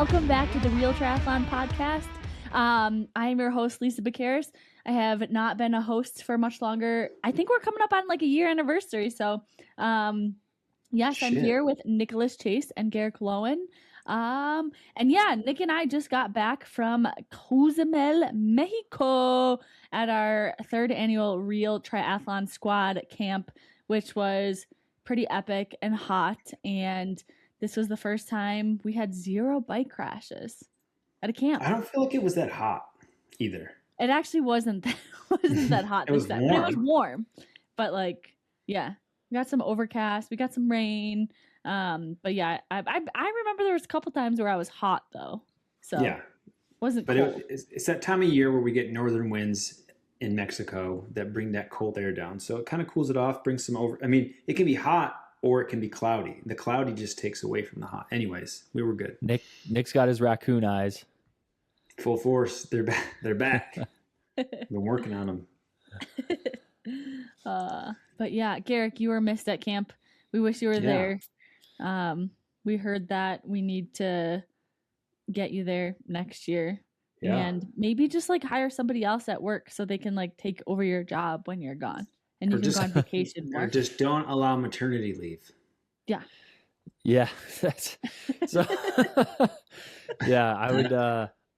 welcome back to the Real Triathlon Podcast. I am your host, Lisa Bacaris. I have not been a host for much longer. I think we're coming up on like a year anniversary. So, yes, I'm here with Nicholas Chase and Garrick Lowen. And yeah, Nick and I just got back from Cozumel, Mexico at our third annual Real Triathlon Squad camp, which was pretty epic and hot. And this was the first time we had 0 bike crashes at a camp. I don't feel like it was that hot either. It actually wasn't that hot this time. But it was warm. But like, yeah, we got some overcast, we got some rain. But yeah, I remember there was a couple times where I was hot though. So yeah, wasn't cold. It's that time of year where we get northern winds in Mexico that bring that cold air down. So it kind of cools it off, brings some over. I mean, it can be hot or it can be cloudy. The cloudy just takes away from the hot. Anyways, we were good. Nick's got his raccoon eyes. Full force. They're back. They're back. Been working on them. But yeah, Garrick, you were missed at camp. We wish you were there. We heard that we need to get you there next year. Yeah. And maybe just like hire somebody else at work so they can like take over your job when you're gone. And you can go on vacation more. Or just don't allow maternity leave. Yeah. Yeah. That's so yeah, I would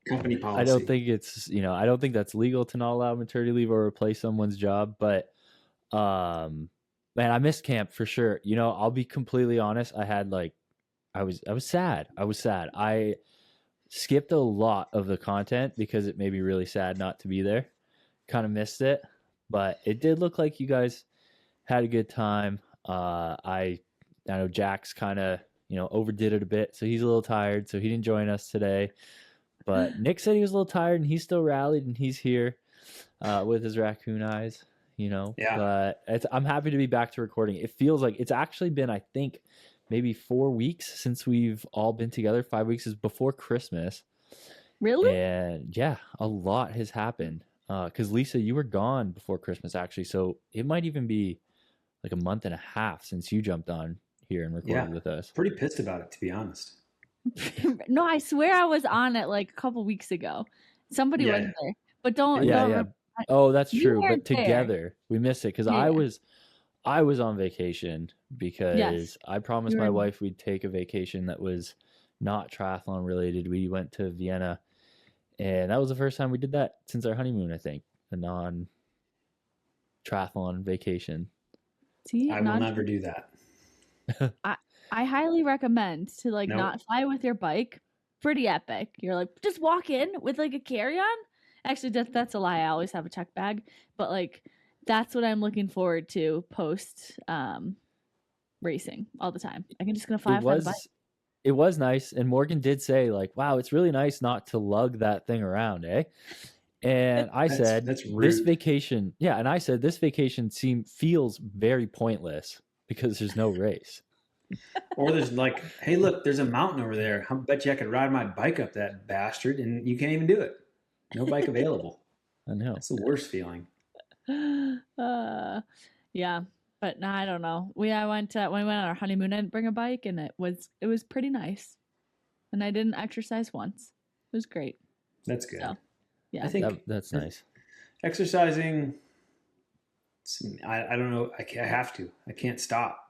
company policy. I don't think it's I don't think that's legal to not allow maternity leave or replace someone's job, but man, I missed camp for sure. I'll be completely honest. I was sad. I skipped a lot of the content because it made me really sad not to be there. Kind of missed it, but it did look like you guys had a good time. I know Jack's kind of, overdid it a bit, so he's a little tired, so he didn't join us today. But Nick said he was a little tired, and he still rallied, and he's here with his raccoon eyes. Yeah. But I'm happy to be back to recording. It feels like it's actually been, I think, maybe 4 weeks since we've all been together. 5 weeks is before Christmas. Really? And yeah, a lot has happened. Because Lisa, you were gone before Christmas actually, so it might even be like a month and a half since you jumped on here and recorded with us. Pretty pissed about it, to be honest. No, I swear I was on it like a couple weeks ago. Somebody was there, but don't. Yeah. Oh, that's true. But together we missed it because I was on vacation because I promised my wife we'd take a vacation that was not triathlon related. We went to Vienna, and that was the first time we did that since our honeymoon, I think, a non-triathlon vacation. See, I will never do that. I highly recommend to not fly with your bike. Pretty epic. You're like, just walk in with like a carry-on. Actually, that's a lie. I always have a check bag, but like that's what I'm looking forward to post racing all the time. I'm just gonna fly off the bike. It was nice, and Morgan did say like, "Wow, it's really nice not to lug that thing around, eh?" And I said, "That's rude." This vacation, and I said this vacation feels very pointless because there's no race. Or there's like, hey, look, there's a mountain over there. I bet you I could ride my bike up that bastard, and you can't even do it. No bike available. I know. It's the worst feeling. Yeah, but no, I don't know. When we went on our honeymoon, I didn't bring a bike, and it was pretty nice. And I didn't exercise once. It was great. That's good. So, yeah, I think that's nice. Exercising. I don't know. I have to. I can't stop.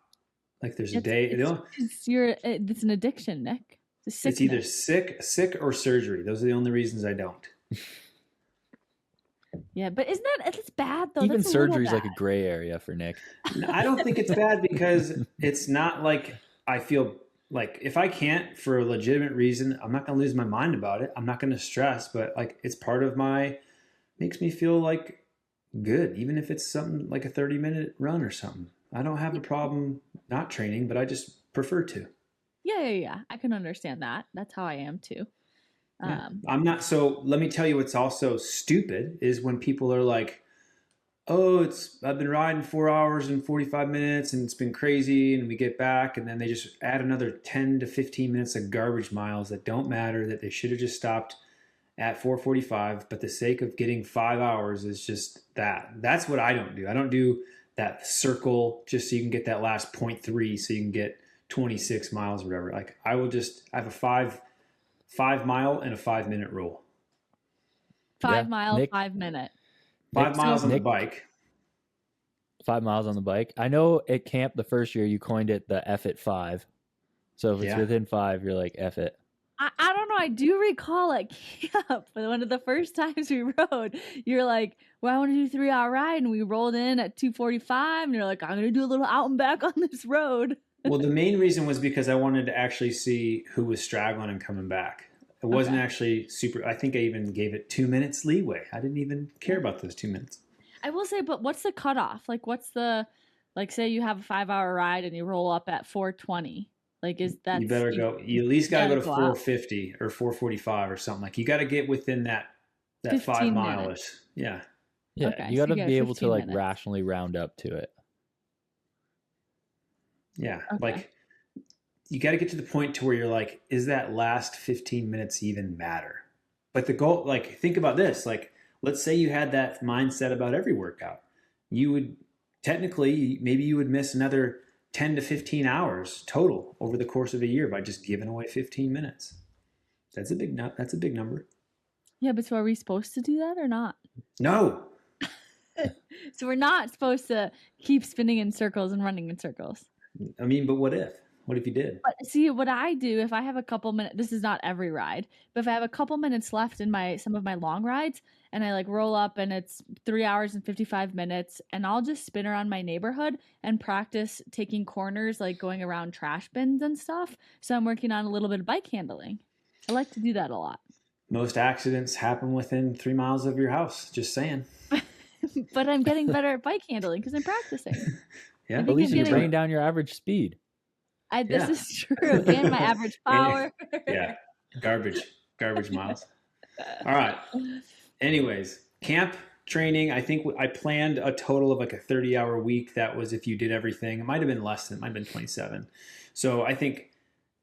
Like there's a day. It's an addiction, Nick. It's either sick or surgery. Those are the only reasons I don't. Yeah, but it's bad though. Even surgery is like a gray area for Nick. I don't think it's bad because it's not like I feel like if I can't for a legitimate reason, I'm not going to lose my mind about it. I'm not going to stress, but like it's part of makes me feel like good, even if it's something like a 30-minute run or something. I don't have a problem not training, but I just prefer to. Yeah. I can understand that. That's how I am too. I'm not. So let me tell you what's also stupid is when people are like, oh, I've been riding 4 hours and 45 minutes and it's been crazy, and we get back and then they just add another 10 to 15 minutes of garbage miles that don't matter, that they should have just stopped at 4:45, but the sake of getting 5 hours is just that. That's what I don't do. I don't do that circle just so you can get that last 0.3 so you can get 26 miles or whatever. Like I have a 5 mile and a 5 minute rule. 5 mile, Nick, 5 minute. 5 miles on the Nick, bike. 5 miles on the bike. I know at camp the first year you coined it the F it 5. So if it's within 5, you're like F it. I don't know. I do recall at camp, one of the first times we rode, you're like, well, I want to do a 3-hour ride. And we rolled in at 2:45 and you're like, I'm going to do a little out and back on this road. Well, the main reason was because I wanted to actually see who was straggling and coming back. It wasn't actually super. I think I even gave it 2 minutes leeway. I didn't even care about those 2 minutes. I will say, but what's the cutoff? Like, what's the, like, say you have a 5-hour ride and you roll up at 4:20. Like, is that you better go? You at least got to go to 4:50 or 4:45 or something. Like, you got to get within that 5 miles. Yeah. Yeah, Okay, you got to so you be got able to 15 like minutes. rationally round up to it. Yeah, Okay. like you got to get to the point to where you're like, is that last 15 minutes even matter? But the goal, like, think about this. Like, let's say you had that mindset about every workout. You would technically, maybe you would miss another 10 to 15 hours total over the course of a year by just giving away 15 minutes. That's a big number. Yeah, but so are we supposed to do that or not? No. So we're not supposed to keep spinning in circles and running in circles. I mean, but what if? What if you did? But see, what I do if I have a couple minutes, this is not every ride, but if I have a couple minutes left in some of my long rides and I like roll up and it's 3 hours and 55 minutes and I'll just spin around my neighborhood and practice taking corners, like going around trash bins and stuff. So I'm working on a little bit of bike handling. I like to do that a lot. Most accidents happen within 3 miles of your house. Just saying. But I'm getting better at bike handling because I'm practicing. Yeah. At least you're bringing down your average speed. This is true. And my average power. Yeah. Garbage miles. All right. Anyways, camp training. I think I planned a total of like a 30-hour week. That was if you did everything. It might have been less than, it might have been 27. So I think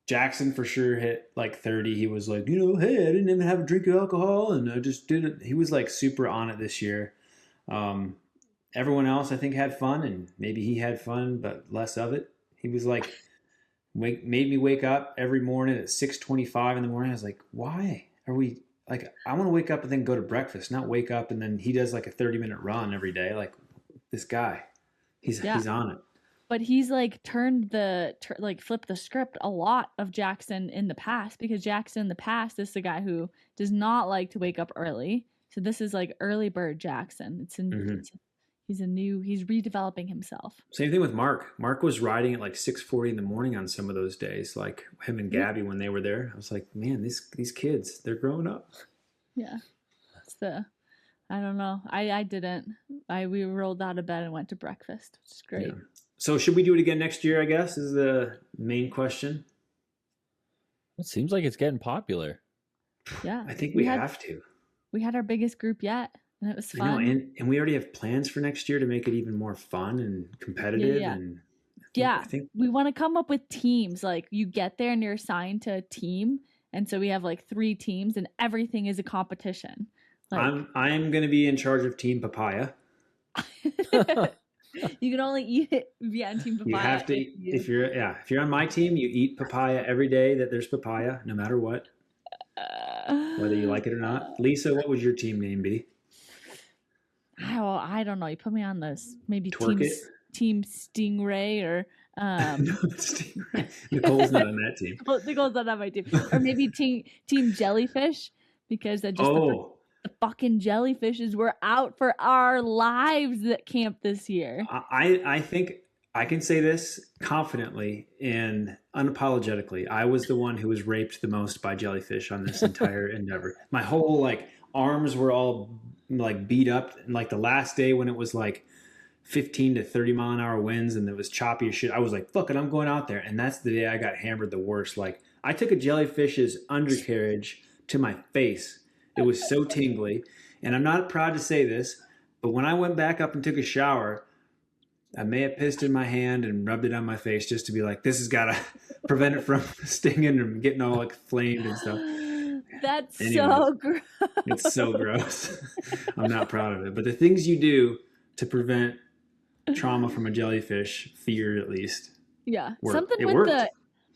Jackson for sure hit like 30. He was like, hey, I didn't even have a drink of alcohol and I just did it. He was like super on it this year. Everyone else I think had fun and maybe he had fun, but less of it. He was like, made me wake up every morning at 6:25 in the morning. I was like, why are we like, I want to wake up and then go to breakfast, not wake up. And then he does like a 30-minute run every day. Like this guy, he's on it. But he's like flipped the script a lot of Jackson in the past because Jackson in the past is the guy who does not like to wake up early. So this is like early bird Jackson. He's redeveloping himself. Same thing with Mark. Mark was riding at like 6:40 in the morning on some of those days, like him and Gabby when they were there. I was like, man, these kids, they're growing up. Yeah. I don't know. I didn't. We rolled out of bed and went to breakfast, which is great. Yeah. So should we do it again next year, I guess, is the main question. It seems like it's getting popular. Yeah. I think we have to. We had our biggest group yet, and it was fun. I know, and we already have plans for next year to make it even more fun and competitive. Yeah. And I think we want to come up with teams. Like you get there and you're assigned to a team, and so we have like 3 teams, and everything is a competition. Like, I'm going to be in charge of Team Papaya. You can only eat it on Team Papaya. You have to if you're on my team, you eat papaya every day that there's papaya, no matter what. Whether you like it or not. Lisa, what would your team name be? I don't know. You put me on this. Maybe Team Stingray or No, Stingray. Nicole's not on that team. Nicole's not on my team. Or maybe Team Jellyfish because that just the fucking jellyfishes were out for our lives at camp this year. I think I can say this confidently and unapologetically. I was the one who was raped the most by jellyfish on this entire endeavor. My whole like arms were all like beat up. And like the last day when it was like 15 to 30 mile an hour winds and it was choppy as shit, I was like, fuck it, I'm going out there. And that's the day I got hammered the worst. Like I took a jellyfish's undercarriage to my face. It was so tingly. And I'm not proud to say this, but when I went back up and took a shower, I may have pissed in my hand and rubbed it on my face just to be like, this has got to prevent it from stinging and getting all like flamed and stuff. That's so gross. It's so gross. I'm not proud of it. But the things you do to prevent trauma from a jellyfish, fear at least. Yeah. Worked. Something It with worked.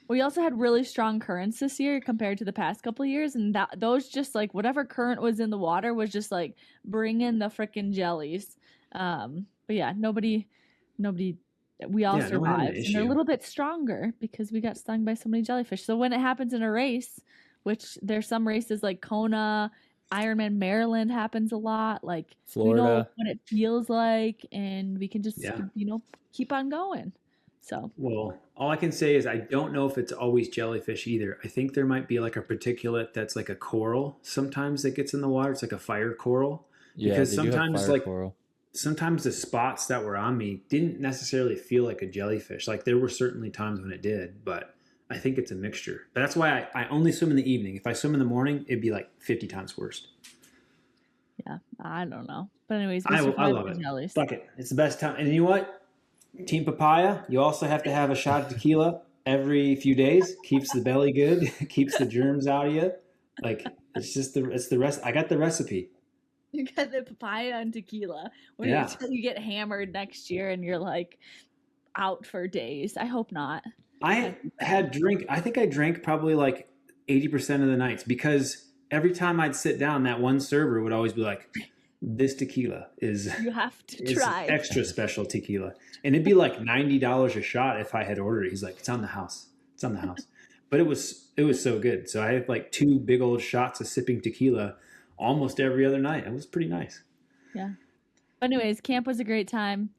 We also had really strong currents this year compared to the past couple of years, and those just like whatever current was in the water was just like bringing the freaking jellies. But yeah, nobody, we all Yeah, no one had an survived, and they're a issue. little bit stronger because we got stung by so many jellyfish. So when it happens in a race, which there's some races like Kona, Ironman Maryland happens a lot. Like we know Florida. what it feels like, and we can just Yeah. keep on going. So Well, all I can say is I don't know if it's always jellyfish either. I think there might be like a particulate that's like a coral sometimes that gets in the water. It's like a fire coral. Yeah, Because they do have sometimes fire like coral. sometimes the spots that were on me didn't necessarily feel like a jellyfish. Like there were certainly times when it did, but I think it's a mixture. But that's why I only swim in the evening. If I swim in the morning, it'd be like 50 times worse. yeah, I don't know. But anyways, I survived love the it. jellies. Fuck it. It's the best time. And you know what? Team Papaya, you also have to have a shot of tequila every few days. Keeps the belly good, keeps the germs out of you. Like it's the rest. I got the recipe. You got the papaya and tequila. Wait Yeah. until you get hammered next year and you're like out for days. I hope not. I think I drank probably like 80% of the nights because every time I'd sit down, that one server would always be like, this tequila is You have to try. extra special tequila. And it'd be like $90 a shot if I had ordered it. He's like, it's on the house. It's on the house. But it was so good. So I had like 2 big old shots of sipping tequila almost every other night. It was pretty nice. Yeah. But anyways, camp was a great time.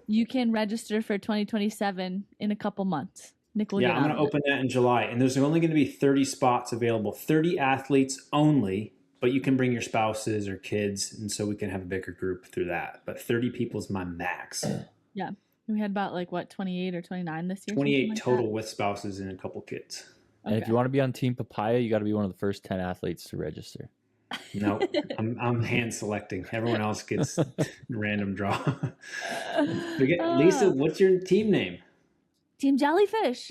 You can register for 2027 in a couple months. Nick will Yeah, get I'm on going to it. open that in July. And there's only going to be 30 spots available, 30 athletes only. But you can bring your spouses or kids, and so we can have a bigger group through that. But 30 people is my max. Yeah. We had about 28 or 29 this year. 28 like total with spouses and a couple kids. And if you want to be on Team Papaya, you got to be one of the first 10 athletes to register. No, I'm hand selecting. Everyone else gets random draw. Lisa, what's your team name? Team Jellyfish.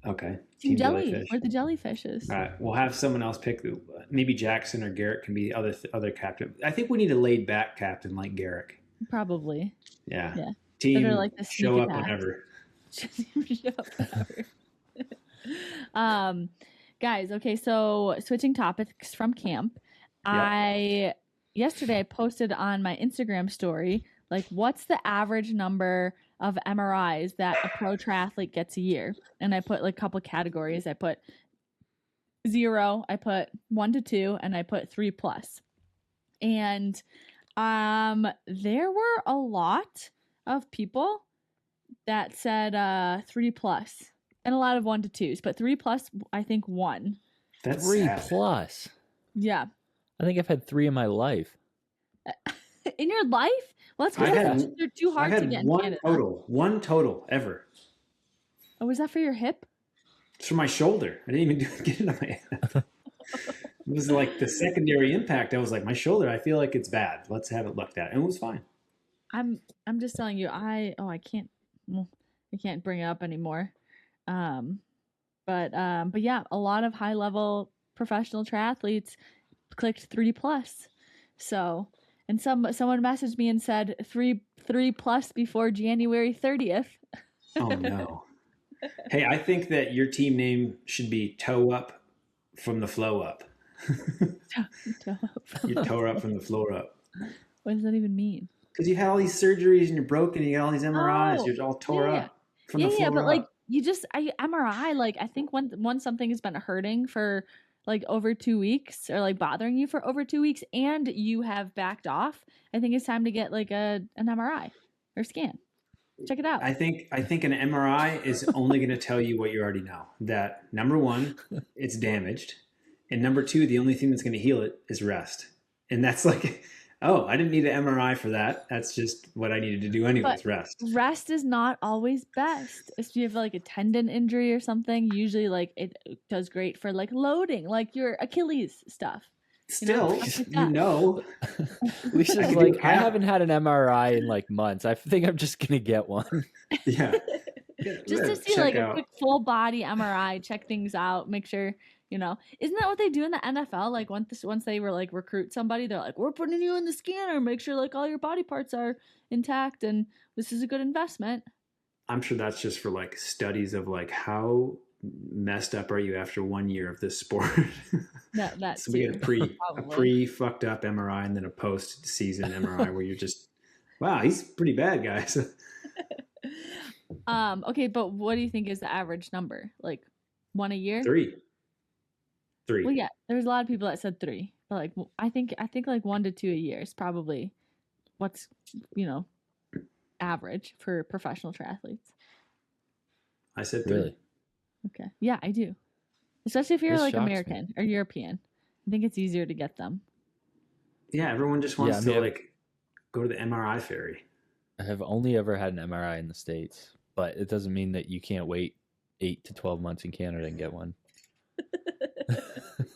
Okay. Team Jelly. We're the jellyfishes. All right. We'll have someone else pick. Maybe Jackson or Garrett can be other captain. I think we need a laid back captain like Garrett. Probably. Yeah. Yeah. Team like the show sneak up attack. whenever. Show up whenever. Guys, okay, so switching topics from camp. Yep. Yesterday I posted on my Instagram story, like, what's the average number of MRIs that a pro triathlete gets a year? And I put like a couple categories. I put 0, I put 1 to 2, and I put 3+. And there were a lot of people that said 3+, and a lot of 1 to 2s, but 3+, I think 1. That's 3+. Yeah. I think I've had 3 in my life. In your life? Well, that's because they're too hard to get in Canada. One total ever. Oh, was that for your hip? It's for my shoulder. I didn't even get it on my head. It was like the secondary impact. I was like, my shoulder, I feel like it's bad. Let's have it looked at. And it was fine. I'm just telling you, I can't bring it up anymore. But yeah, a lot of high level professional triathletes clicked 3+. So, and someone messaged me and said 3+ before January 30th. Oh no. Hey, I think that your team name should be Toe Up from the Flow Up. You toe up from the floor up. What does that even mean? Because you had all these surgeries and you're broken, you got all these MRIs, Oh, you're all tore yeah. up from the floor but up. like MRI, like I think when something has been hurting for like over 2 weeks or like bothering you for over 2 weeks and you have backed off, I think it's time to get like an MRI or scan. Check it out. I think an MRI is only going to tell you what you already know. That number 1, it's damaged. And number 2, the only thing that's going to heal it is rest. And that's like, oh, I didn't need an MRI for that. That's just what I needed to do anyways, rest. Rest is not always best. If you have like a tendon injury or something, usually like it does great for like loading, like your Achilles stuff. Still, Lisa's like, I haven't had an MRI in like months. I think I'm just going to get one. Yeah. Just to see like a quick full body MRI, check things out, make sure, isn't that what they do in the NFL? Like once they were like recruit somebody, they're like, we're putting you in the scanner, make sure like all your body parts are intact and this is a good investment. I'm sure that's just for like studies of like how messed up are you after 1 year of this sport? That So we get too, a pre fucked up MRI and then a post season MRI where you're just, wow, he's pretty bad, guys. Okay, but what do you think is the average number? Like 1 a year? Three. Well, yeah, there's a lot of people that said 3, but like I think like 1 to 2 a year is probably what's average for professional triathletes. I said 3. Really? Okay, yeah, I do. Especially if you're This like shocks American or European, I think it's easier to get them. Yeah, everyone just wants to like go to the MRI ferry. I have only ever had an MRI in the States, but it doesn't mean that you can't wait 8 to 12 months in Canada and get one.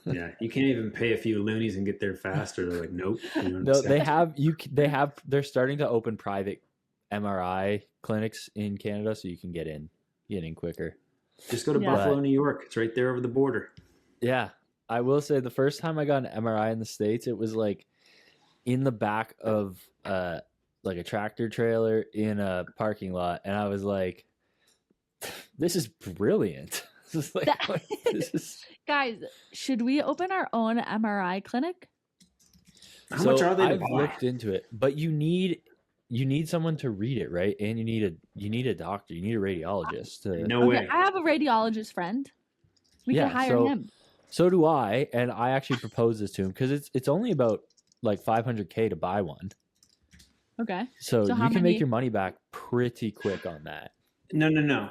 Yeah, you can't even pay a few loonies and get there faster. They're like, nope. No, they're starting to open private MRI clinics in Canada so you can get in quicker. Just go to Buffalo, New York. It's right there over the border. Yeah. I will say the first time I got an MRI in the States, it was like in the back of like a tractor trailer in a parking lot, and I was like, this is brilliant. This is like this is... Guys, should we open our own MRI clinic? How much are they to I've buy? looked into it, but you need someone to read it, right? And you need a doctor, you need a radiologist. No way. I have a radiologist friend. We can hire him. So do I, and I actually proposed this to him because it's only about like $500K to buy one. Okay. So you can make your money back pretty quick on that. No.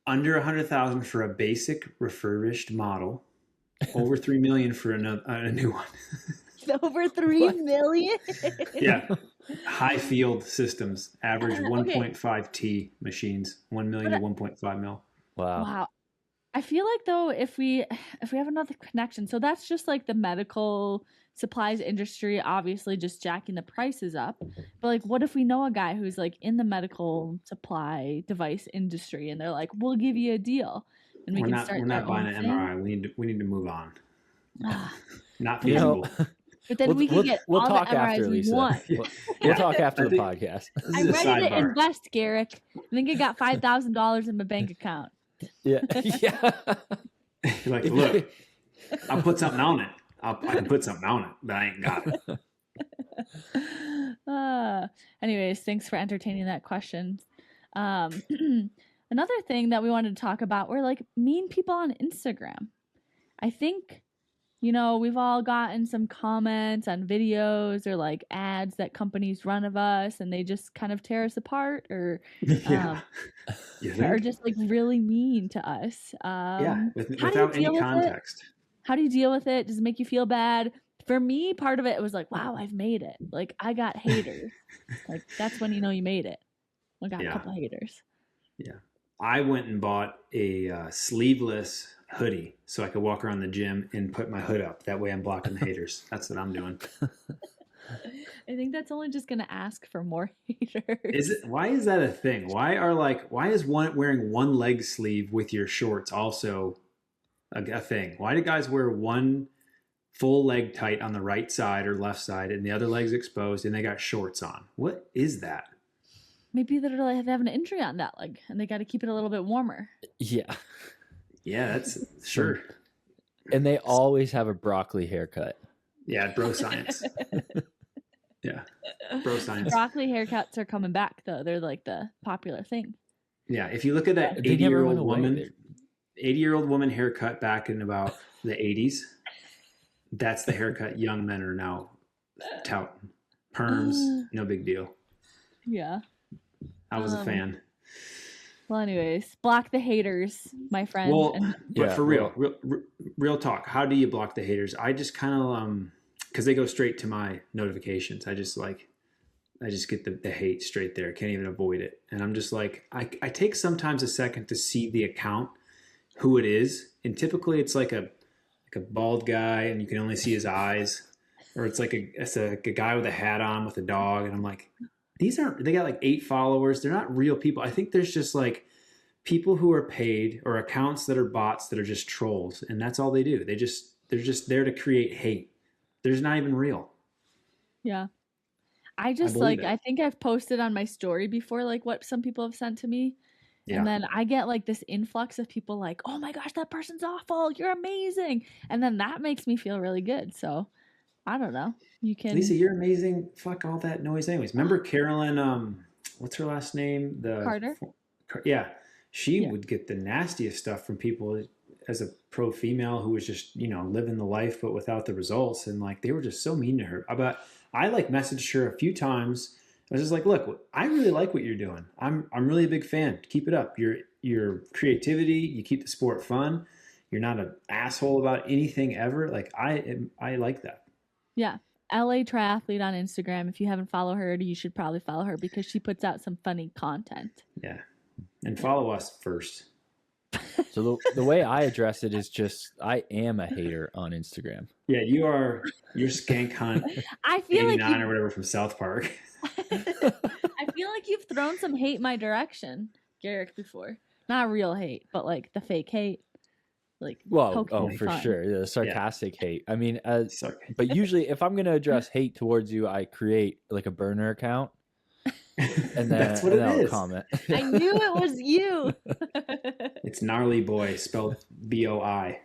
Under 100,000 for a basic refurbished model. Over 3 million for a new one. Over 3 million? Yeah. High field systems, average 1.5 T machines, 1 million to 1.5 mil. Wow. I feel like though if we have another connection, so that's just like the medical supplies industry obviously just jacking the prices up. But like what if we know a guy who's like in the medical supply device industry and they're like, we'll give you a deal and we're not buying an MRI. We need to move on. Not You know, feasible. But then we can get we'll all talk the MRIs after, we Lisa. want. We'll talk after the podcast. I'm ready to invest, Garrick. I think I got $5,000 in my bank account. Yeah. Yeah. Like, look, I'll put something on it. I can put something on it, but I ain't got it. Anyways, thanks for entertaining that question. Another thing that we wanted to talk about were like mean people on Instagram. I think, we've all gotten some comments on videos or like ads that companies run of us and they just kind of tear us apart or are just like really mean to us. Without any context. How do you deal with it? Does it make you feel bad? For me, part of it was like, wow, I've made it. Like I got haters. Like that's when you made it. I got a couple haters. Yeah. I went and bought a sleeveless hoodie so I could walk around the gym and put my hood up. That way I'm blocking the haters. That's what I'm doing. I think that's only just going to ask for more haters. Why is that a thing? Why is wearing one leg sleeve with your shorts also a thing? Why do guys wear one full leg tight on the right side or left side and the other leg's exposed and they got shorts on? What is that? Maybe they're like they have an injury on that leg and they got to keep it a little bit warmer. Yeah. Yeah, that's sure. And they always have a broccoli haircut. Yeah, bro science. Yeah, bro science. Broccoli haircuts are coming back though. They're like the popular thing. Yeah, if you look at that 80-year-old woman haircut back in about the 80s, that's the haircut young men are now touting. Perms, no big deal. Yeah. I was a fan. Well, anyways, block the haters, my friend. Well, but for real talk, how do you block the haters? I just kind of, because they go straight to my notifications. I just get the hate straight there. Can't even avoid it. And I'm just like, I take sometimes a second to see the account, who it is. And typically it's like a bald guy and you can only see his eyes. Or it's like a guy with a hat on with a dog. And I'm like, they got like 8 followers. They're not real people. I think there's just like people who are paid or accounts that are bots that are just trolls. And that's all they do. They're just there to create hate. They're not even real. Yeah. I think I've posted on my story before, like what some people have sent to me. Yeah. And then I get like this influx of people like, oh my gosh, that person's awful. You're amazing. And then that makes me feel really good. So I don't know. You can. Lisa, you're amazing. Fuck all that noise anyways. Remember Carolyn, what's her last name? Carter? Yeah. She Yeah. would get the nastiest stuff from people as a pro female who was just, living the life, but without the results. And like, they were just so mean to her. But I like messaged her a few times. I was just like, look, I really like what you're doing. I'm really a big fan. Keep it up. Your creativity, you keep the sport fun. You're not an asshole about anything ever. Like I like that. Yeah. LA Triathlete on Instagram. If you haven't followed her, you should probably follow her because she puts out some funny content. Yeah. And follow us first. So the way I address it is just I am a hater on Instagram. Yeah, you're Skank Hunt. I feel like or whatever from South Park. I feel like you've thrown some hate my direction, Garrick, before. Not real hate, but like the fake hate. Like, well, for fun. sure, the sarcastic hate. I mean, Sorry. But usually, if I'm gonna address hate towards you, I create like a burner account, and then That's what I'll is. comment. I knew it was you. It's Gnarly Boy, spelled BOI.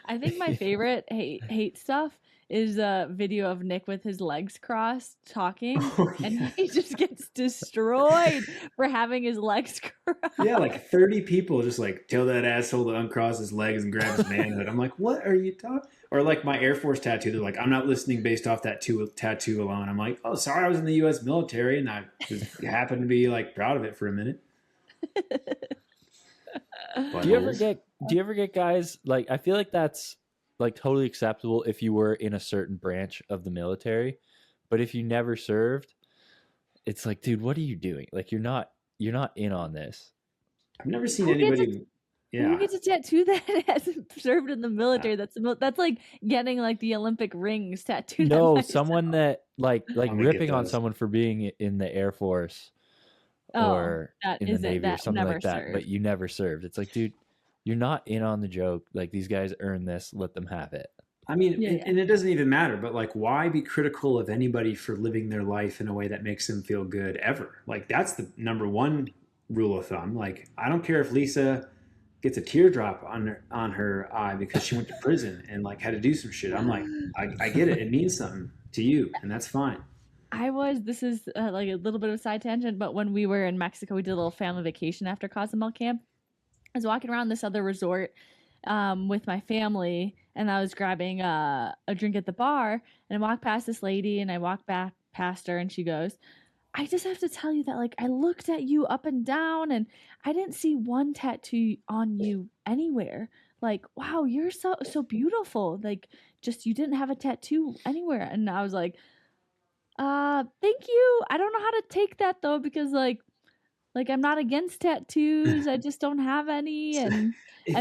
I think my favorite hate stuff is a video of Nick with his legs crossed talking, and he just gets destroyed for having his legs crossed. Yeah, like 30 people just like tell that asshole to uncross his legs and grab his manhood. I'm like, what are you talking? Or like my Air Force tattoo, they're like, I'm not listening based off that tattoo alone. I'm like, oh, sorry, I was in the U.S. military and I just happened to be like proud of it for a minute. Do you ever get guys like, I feel like that's like totally acceptable if you were in a certain branch of the military, but if you never served, it's like, dude, what are you doing? Like, you're not in on this. I've never seen anybody. Who gets a tattoo that hasn't served in the military? That's like getting like the Olympic rings tattooed. No, someone that like gonna ripping get on those. someone for being in the Air Force or in the Navy or something like that, served. but you never served. It's like, dude, you're not in on the joke. Like, these guys earn this, let them have it. I mean, and it doesn't even matter, but like, why be critical of anybody for living their life in a way that makes them feel good ever? Like, that's the number one rule of thumb. Like, I don't care if Lisa gets a teardrop on her eye because she went to prison and like had to do some shit. I'm like, I get it. It means something to you, and that's fine. This is like a little bit of a side tangent, but when we were in Mexico, we did a little family vacation after Cozumel camp. I was walking around this other resort with my family, and I was grabbing a drink at the bar, and I walked past this lady, and I walked back past her, and she goes, I just have to tell you that, like, I looked at you up and down, and I didn't see one tattoo on you anywhere. Like, wow, you're so beautiful. Like, just, you didn't have a tattoo anywhere. And I was like, thank you. I don't know how to take that, though, because, like I'm not against tattoos. I just don't have any. And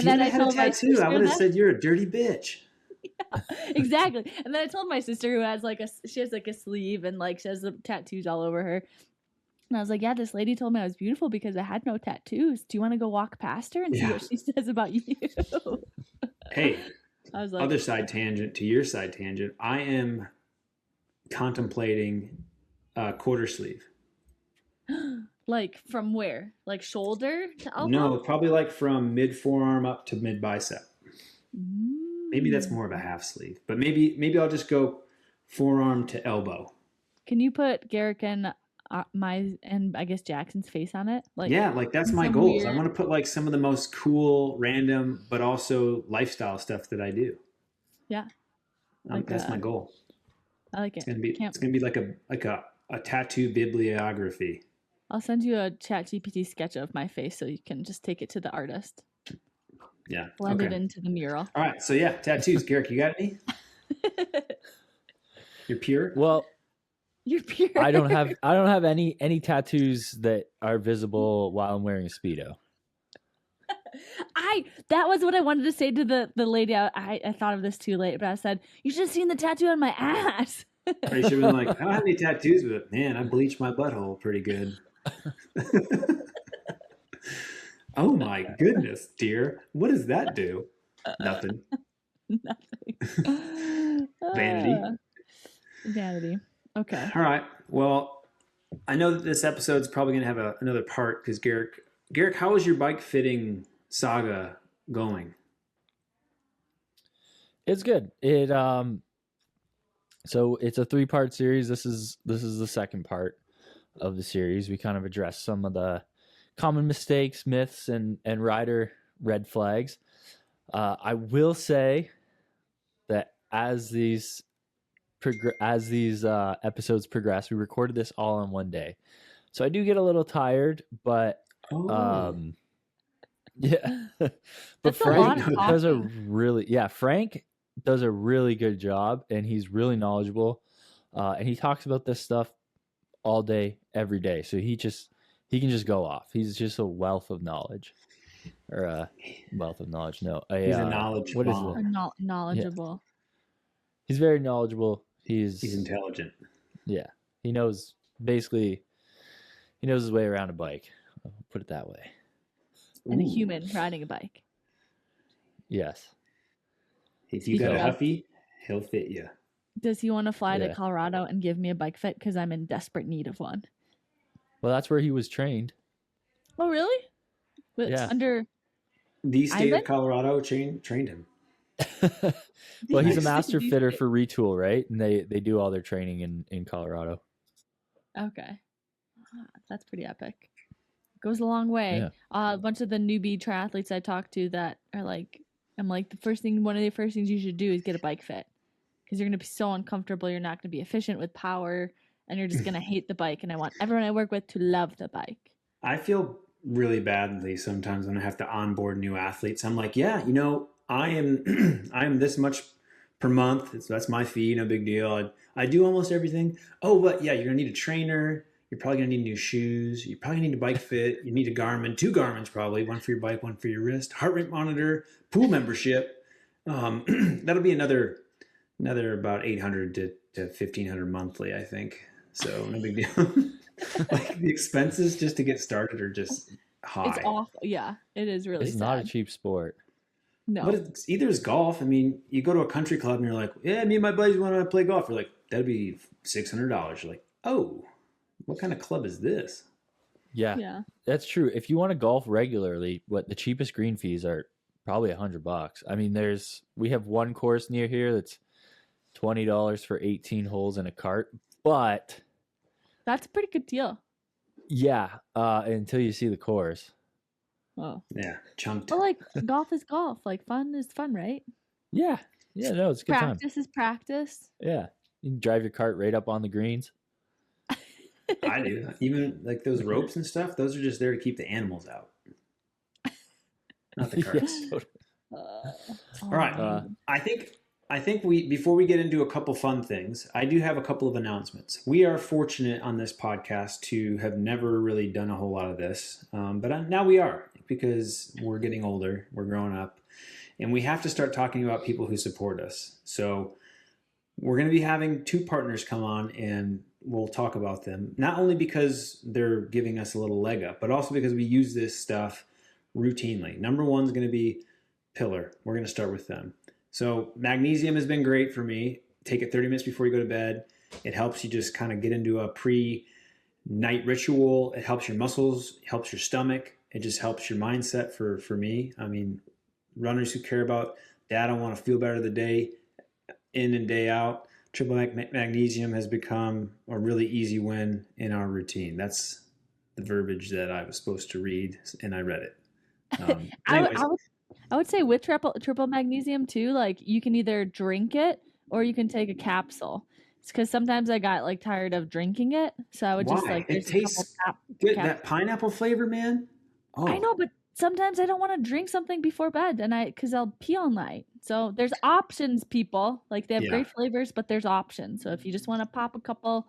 then I told my sister, I would have said you're a dirty bitch. Yeah, exactly. And then I told my sister, who has she has like a sleeve and like she has the tattoos all over her. And I was like, yeah, this lady told me I was beautiful because I had no tattoos. Do you want to go walk past her and see what she says about you? Hey, I was like, other side tangent to your side tangent. I am contemplating a quarter sleeve. Like from where? Like shoulder to elbow? No, probably like from mid forearm up to mid bicep. Maybe that's more of a half sleeve, but maybe I'll just go forearm to elbow. Can you put Garrick and I guess Jackson's face on it? Like, yeah, like that's my goals. I want to put like some of the most cool, random, but also lifestyle stuff that I do. Yeah, that's my goal. I like it. It's gonna be like a tattoo bibliography. I'll send you a ChatGPT sketch of my face so you can just take it to the artist. Yeah. Blend it into the mural. All right. So yeah, tattoos. Garrick, you got any? You're pure? Well, you're pure. I don't have any tattoos that are visible while I'm wearing a Speedo. That was what I wanted to say to the lady. I thought of this too late, but I said, you should have seen the tattoo on my ass. Or you should have been like, I don't have any tattoos, but man, I bleached my butthole pretty good. Oh my goodness, dear. What does that do? Nothing. Vanity. Okay. All right. Well, I know that this episode's probably going to have another part because Garrick Garrick, how is your bike fitting saga going? It's good. So it's a 3-part series. This is the second part of the series. We kind of address some of the common mistakes, myths, and rider red flags. I will say that as these episodes progress, we recorded this all in one day, so I do get a little tired, but yeah. But Frank does Frank does a really good job, and he's really knowledgeable, and he talks about this stuff all day, every day. So he can just go off. He's just a wealth of knowledge, or a wealth of knowledge. No, he's a knowledge. What bomb. is it? Knowledgeable. Yeah. He's very knowledgeable. He's intelligent. Yeah, he knows his way around a bike. I'll put it that way. And a human riding a bike. Yes. If you got a Huffy, he'll fit you. Does he want to fly to Colorado and give me a bike fit? Because I'm in desperate need of one. Well, that's where he was trained. Oh, really? Under the state of Colorado trained him. Well, he's a master fitter for Retool, right? And they do all their training in Colorado. Okay. That's pretty epic. Goes a long way. Yeah. A bunch of the newbie triathletes I talk to that are like, I'm like, one of the first things you should do is get a bike fit, because you're going to be so uncomfortable. You're not going to be efficient with power, and you're just going to hate the bike. And I want everyone I work with to love the bike. I feel really badly sometimes when I have to onboard new athletes. I'm like, yeah, I am this much per month. So that's my fee. No big deal. I do almost everything. Oh, but yeah, you're going to need a trainer. You're probably going to need new shoes. You probably need a bike fit. You need a Garmin, 2 Garmins probably, one for your bike, one for your wrist, heart rate monitor, pool membership. That'll be another about $800 to $1,500 monthly, I think. So no big deal. Like the expenses just to get started are just high. It's awful. Yeah, it is really. It's not a cheap sport. No. But it's either is golf. I mean, you go to a country club and you're like, yeah, me and my buddies want to play golf. We're like, that'd be $600. You're like, oh. What kind of club is this? Yeah, that's true. If you want to golf regularly, the cheapest green fees are probably $100. I mean, we have one course near here that's $20 for 18 holes in a cart, but that's a pretty good deal. Yeah, until you see the course. Oh. Yeah, chunked. Well, like golf is golf. Like fun is fun, right? Yeah. No, it's a good time. Practice is practice. Yeah, you can drive your cart right up on the greens. I do. Even like those ropes and stuff, those are just there to keep the animals out. Not the carts. Yeah, totally. All right. I think before we get into a couple fun things, I do have a couple of announcements. We are fortunate on this podcast to have never really done a whole lot of this. But now we are, because we're getting older, we're growing up, and we have to start talking about people who support us. So we're going to be having 2 partners come on, and we'll talk about them, not only because they're giving us a little leg up, but also because we use this stuff routinely. Number 1 is going to be Pillar. We're going to start with them. So magnesium has been great for me. Take it 30 minutes before you go to bed. It helps you just kind of get into a pre-night ritual. It helps your muscles, helps your stomach. It just helps your mindset for me. I mean, runners who care about that, I want to feel better the day in and day out. Triple magnesium has become a really easy win in our routine. That's the verbiage that I was supposed to read, and I read it. I would say with triple magnesium too, like you can either drink it or you can take a capsule. It's because sometimes I got like tired of drinking it, so I would just like. It tastes good. That pineapple flavor, man. Oh. I know, but sometimes I don't want to drink something before bed, and because I'll pee all night. So there's options, people. Like they have great flavors, but there's options. So if you just want to pop a couple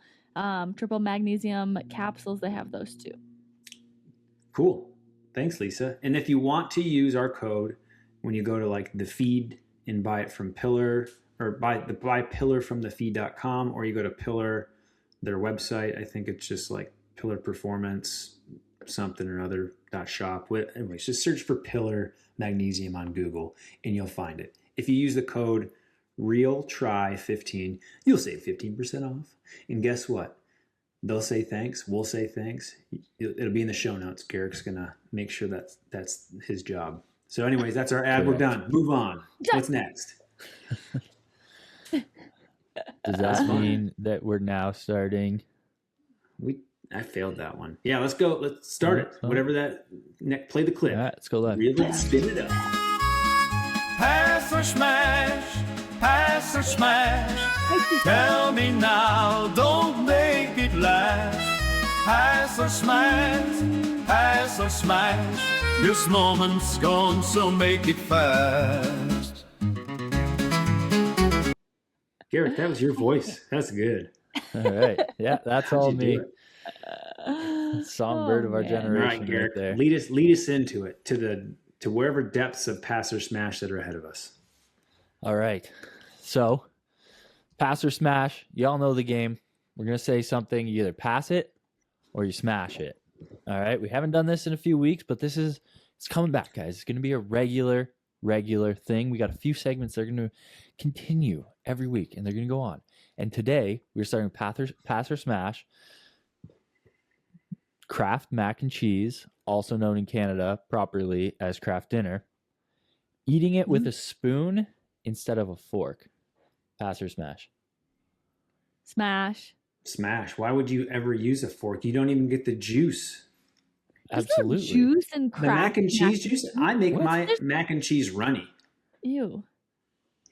triple magnesium capsules, they have those too. Cool. Thanks, Lisa. And if you want to use our code when you go to like the feed and buy it from Pillar, or buy Pillar from thefeed.com, or you go to Pillar, their website, I think it's just like Pillar Performance something or other .shop. Anyways, just search for Pillar Magnesium on Google and you'll find it. If you use the code REALTRY15, you'll save 15% off. And guess what? They'll say thanks. We'll say thanks. It'll be in the show notes. Garrick's gonna make sure that's his job. So, anyways, that's our ad. We're done. Move on. What's next? Does that mean that we're now starting? I failed that one. Yeah, let's go. Let's start it. Whatever that. Play the clip. All right, let's go live. Reel it, spin it up. Pass or smash, pass or smash. Tell me now, don't make it last. Pass or smash, pass or smash. This moment's gone, so make it fast. Garrett, that was your voice. That's good. All right. Yeah, that's all me. Songbird of our generation. All right, Garrett, right there. lead us into it, to wherever depths of pass or smash that are ahead of us. All right. So, pass or smash. Y'all know the game. We're going to say something. You either pass it or you smash it. All right. We haven't done this in a few weeks, but it's coming back, guys. It's going to be a regular thing. We got a few segments that are going to continue every week, and they're going to go on. And today, we're starting pass or smash. Kraft mac and cheese, also known in Canada properly as Kraft dinner. Eating it with a spoon instead of a fork. Pass or smash? Smash. Smash. Why would you ever use a fork? You don't even get the juice. Absolutely. There's no juice and The mac and cheese juice? I make my There's- mac and cheese runny. Ew.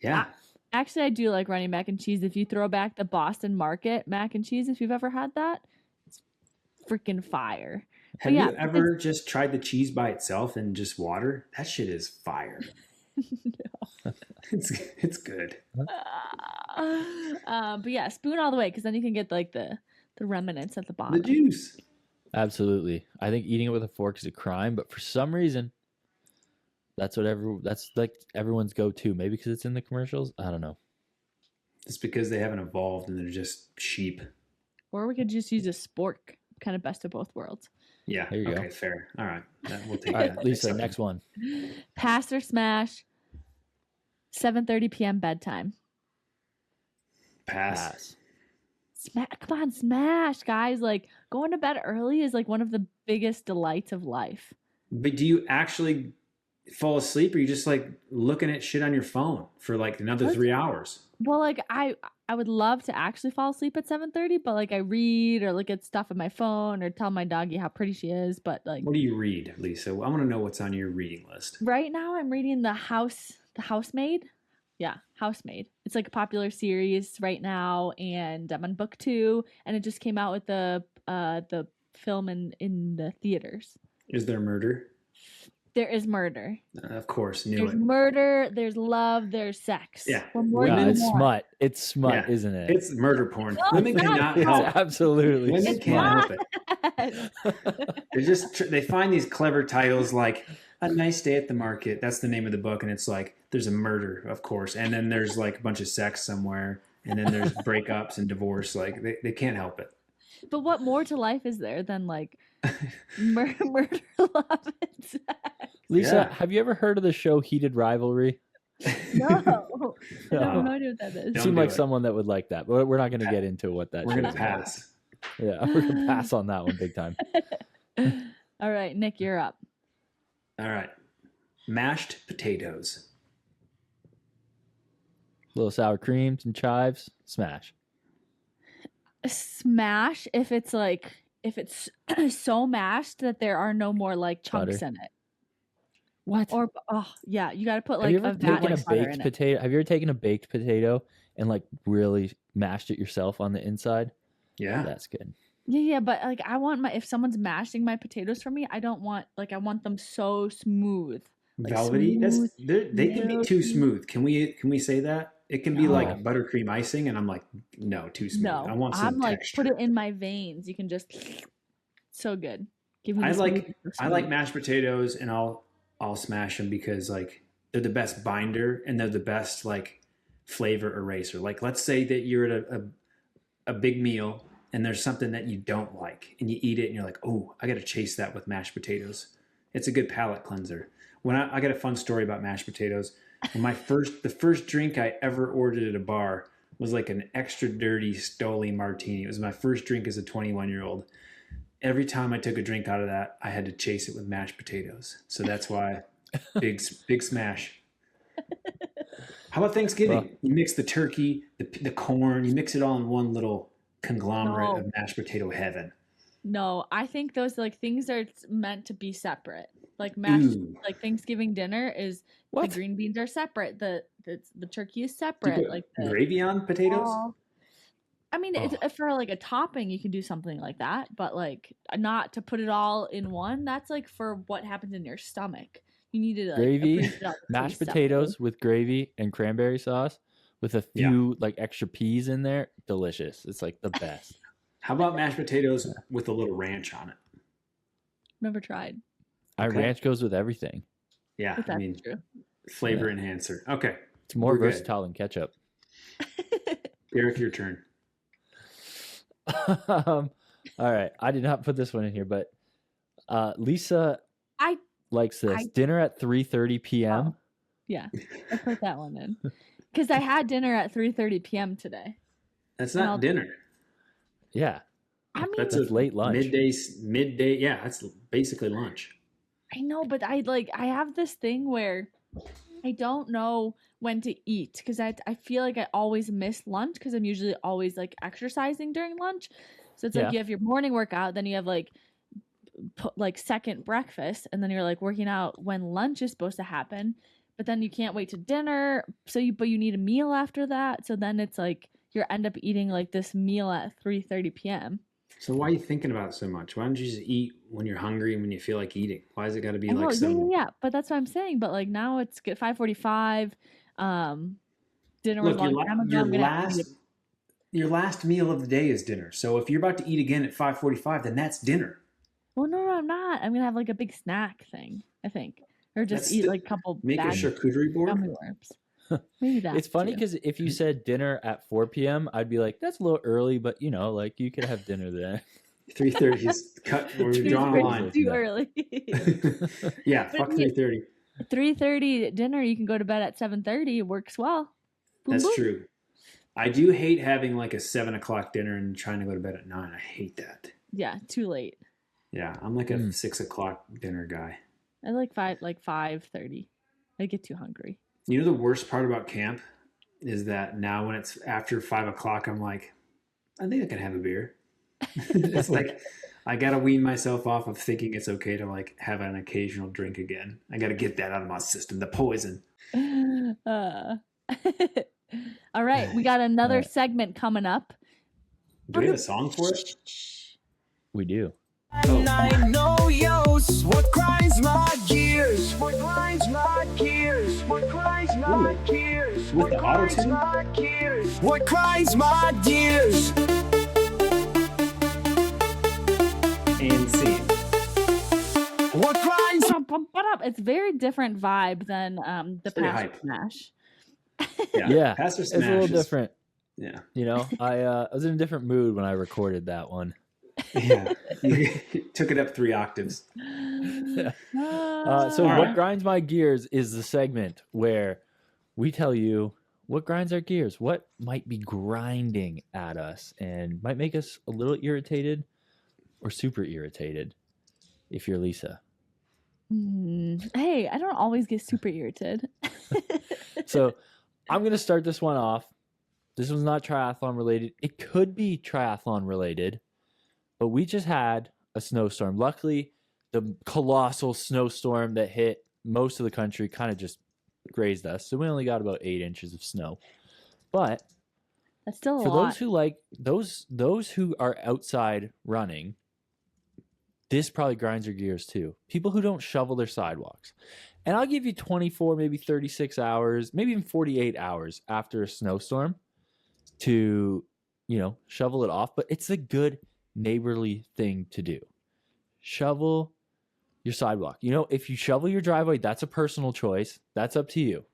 Yeah. Actually, I do like runny mac and cheese. If you throw back the Boston Market mac and cheese, if you've ever had that, it's freaking fire. Have yeah, you ever just tried the cheese by itself and just water? That shit is fire. No. It's good. But yeah, spoon all the way, because then you can get like the remnants at the bottom. The juice. Absolutely. I think eating it with a fork is a crime, but for some reason, that's like everyone's go-to. Maybe because it's in the commercials. I don't know. It's because they haven't evolved and they're just sheep. Or we could just use a spork, kind of best of both worlds. Yeah. There you okay, go. fair. All right. We'll take All right, that. Lisa, Accepted. next one. Pass or smash. 7:30 p.m. bedtime. Pass. Come on, smash, guys! Like going to bed early is like one of the biggest delights of life. But do you actually fall asleep, or you just like looking at shit on your phone for like another 3 hours? Well, like I would love to actually fall asleep at 7:30, but like I read or look at stuff on my phone or tell my doggy how pretty she is. But like, What do you read, Lisa? I want to know what's on your reading list. right now, I'm reading The Housemaid. Yeah, Housemaid. It's like a popular series right now, and I'm on book 2, and it just came out with the film in the theaters. Is there murder? There is murder. Of course, knew There's it. murder. There's love. There's sex. Yeah. What more Yeah, do you it's want? smut. It's smut, Yeah. isn't it? It's murder porn. No, Women it's not. cannot It's help. absolutely Women It's can't smut. help it. They find these clever titles like A Nice Day at the Market. That's the name of the book, and it's like there's a murder, of course, and then there's like a bunch of sex somewhere, and then there's breakups and divorce. Like they can't help it. But what more to life is there than like murder, love, and sex? Lisa, Yeah. have you ever heard of the show Heated Rivalry? No, I No. have no idea what that is. You Don't seem do like it. someone that would like that, but we're not going to get into what that We're show gonna is about. pass. Yeah, we're going to pass on that one big time. All right, Nick, you're up. All right, mashed potatoes. Little sour cream, some chives, smash. Smash if it's so mashed that there are no more like chunks Butter. in it. What? Or yeah, you got to put Have like you a ever vat taken of a butter baked in it. potato? Have you ever taken a baked potato and like really mashed it yourself on the inside? Yeah, That's good. Yeah, but like if someone's mashing my potatoes for me, I want them so smooth. Like velvety. smooth, They can be too milky. smooth. Can we say that? It can be No. like buttercream icing, and I'm like, no, too smooth. No, I want some I'm like texture. put it in my veins. You can just so good. Give me. I the like smooth, the I like sweet. mashed potatoes, and I'll smash them because like they're the best binder and they're the best like flavor eraser. Like let's say that you're at a big meal and there's something that you don't like and you eat it and you're like, oh, I got to chase that with mashed potatoes. It's a good palate cleanser. When I got a fun story about mashed potatoes. When the first drink I ever ordered at a bar was like an extra dirty Stoli martini. It was my first drink as a 21-year-old. Every time I took a drink out of that, I had to chase it with mashed potatoes. So that's why big smash. How about Thanksgiving? Well, You mix the turkey, the corn, you mix it all in one little conglomerate of mashed potato heaven. No, I think those like things are meant to be separate. Like mashed, like Thanksgiving dinner is the green beans are separate. The turkey is separate. Like the gravy on potatoes. I mean, it's, for like a topping, you can do something like that, but like not to put it all in one. That's like for what happens in your stomach. You need to like gravy, mashed potatoes with gravy and cranberry sauce with a few like extra peas in there. Delicious. It's like the best. How about mashed potatoes with a little ranch on it? Never tried. Ranch goes with everything. Yeah, I mean, true. Flavor enhancer. Okay. It's more versatile than ketchup. Eric, your turn. All right. I did not put this one in here, but Lisa likes this. Dinner at 3:30 p.m. Oh, yeah, I put that one in. Because I had dinner at 3:30 p.m. today. That's not dinner. Yeah. I mean, that's a late lunch. Midday. Yeah, that's basically lunch. I know, but I have this thing where I don't know when to eat because I feel like I always miss lunch because I'm usually always like exercising during lunch. So it's like you have your morning workout, then you have like second breakfast, and then you're like working out when lunch is supposed to happen, but then you can't wait to dinner. But you need a meal after that. So then it's like you end up eating like this meal at 3:30 p.m. So why are you thinking about it so much? Why don't you just eat when you're hungry and when you feel like eating? Why has it got to be like some... Yeah, but that's what I'm saying. But like now it's 5:45. Dinner was long time ago. Your last meal of the day is dinner. So if you're about to eat again at 5:45, then that's dinner. Well, no, I'm not. I'm gonna have like a big snack thing, I think, or just eat like a couple. Make a charcuterie board. Gummy worms. Maybe that. It's funny because if you said dinner at 4 p.m., I'd be like, that's a little early, but you know, like you could have dinner then. 3:30 is cut. We're drawing a line. Too early. Yeah, fuck 3:30. 3:30 dinner. You can go to bed at 7:30. It works well. Boom, That's boom. true. I do hate having like a 7 o'clock dinner and trying to go to bed at 9. I hate that. Yeah, too late. Yeah, I'm like a 6 o'clock dinner guy. I like 5:30. I get too hungry. You know the worst part about camp is that now when it's after 5 o'clock, I'm like, I think I can have a beer. It's like I gotta wean myself off of thinking it's okay to like have an occasional drink again. I gotta get that out of my system. The poison. All right, we got another segment coming up. Do we have a song for it? We do. And I know yours, what grinds my gears, what grinds my gears, what grinds my gears, with the auto tune, what grinds my gears. And scene. What grinds? It's very different vibe than the Pastor Smash. Yeah, Pastor it's Smash a little different. Yeah, you know, I was in a different mood when I recorded that one. Yeah, you took it up 3 octaves. So what grinds my gears is the segment where we tell you what grinds our gears, what might be grinding at us and might make us a little irritated or super irritated if you're Lisa. Hey, I don't always get super irritated. So I'm going to start this one off. This one's not triathlon related. It could be triathlon related. But we just had a snowstorm. Luckily, the colossal snowstorm that hit most of the country kind of just grazed us. So we only got about 8 inches of snow. But that's still a for lot. those who like those who are outside running, this probably grinds your gears too. People who don't shovel their sidewalks. And I'll give you 24, maybe 36 hours, maybe even 48 hours after a snowstorm to, you know, shovel it off. But it's a good neighborly thing to do. Shovel your sidewalk. You know, if you shovel your driveway, that's a personal choice. That's up to you.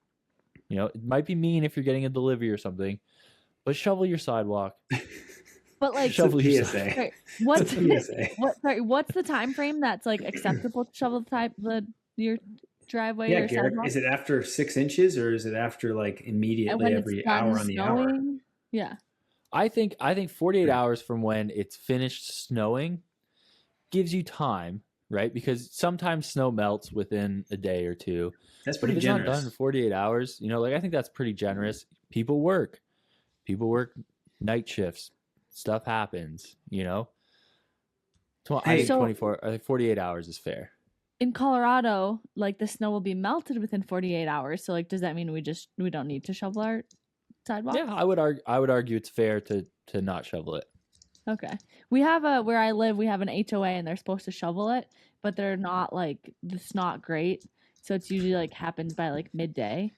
You know, it might be mean if you're getting a delivery or something, but shovel your sidewalk. But like shovel your sidewalk. Sorry, what's the time frame that's like acceptable to shovel your driveway? Yeah, or Garrett, sidewalk? is it after 6 inches or is it after like immediately every hour on the hour? Yeah. I think 48 hours from when it's finished snowing gives you time, right? Because sometimes snow melts within a day or two. That's But if pretty it's generous. not done in 48 hours, like I think that's pretty generous. People work night shifts. Stuff happens, I think So- 24, I think 48 hours is fair. In Colorado, like the snow will be melted within 48 hours. So like, does that mean we don't need to shovel our sidewalks? Yeah, I would argue it's fair to not shovel it. Okay. We have where I live, we have an HOA and they're supposed to shovel it, but they're not like, it's not great. So it's usually like happens by like midday.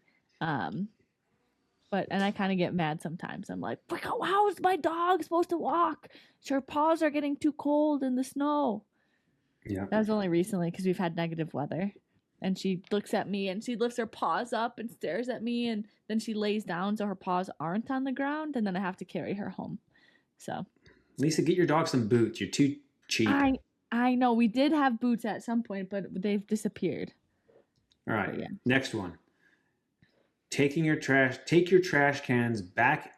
And I kind of get mad sometimes. I'm like, how is my dog supposed to walk? Her paws are getting too cold in the snow. Yeah. That was only recently because we've had negative weather. And she looks at me and she lifts her paws up and stares at me. And then she lays down so her paws aren't on the ground. And then I have to carry her home. So, Lisa, get your dog some boots. You're too cheap. I know. We did have boots at some point, but they've disappeared. All right. Yeah. Next one. Take your trash cans back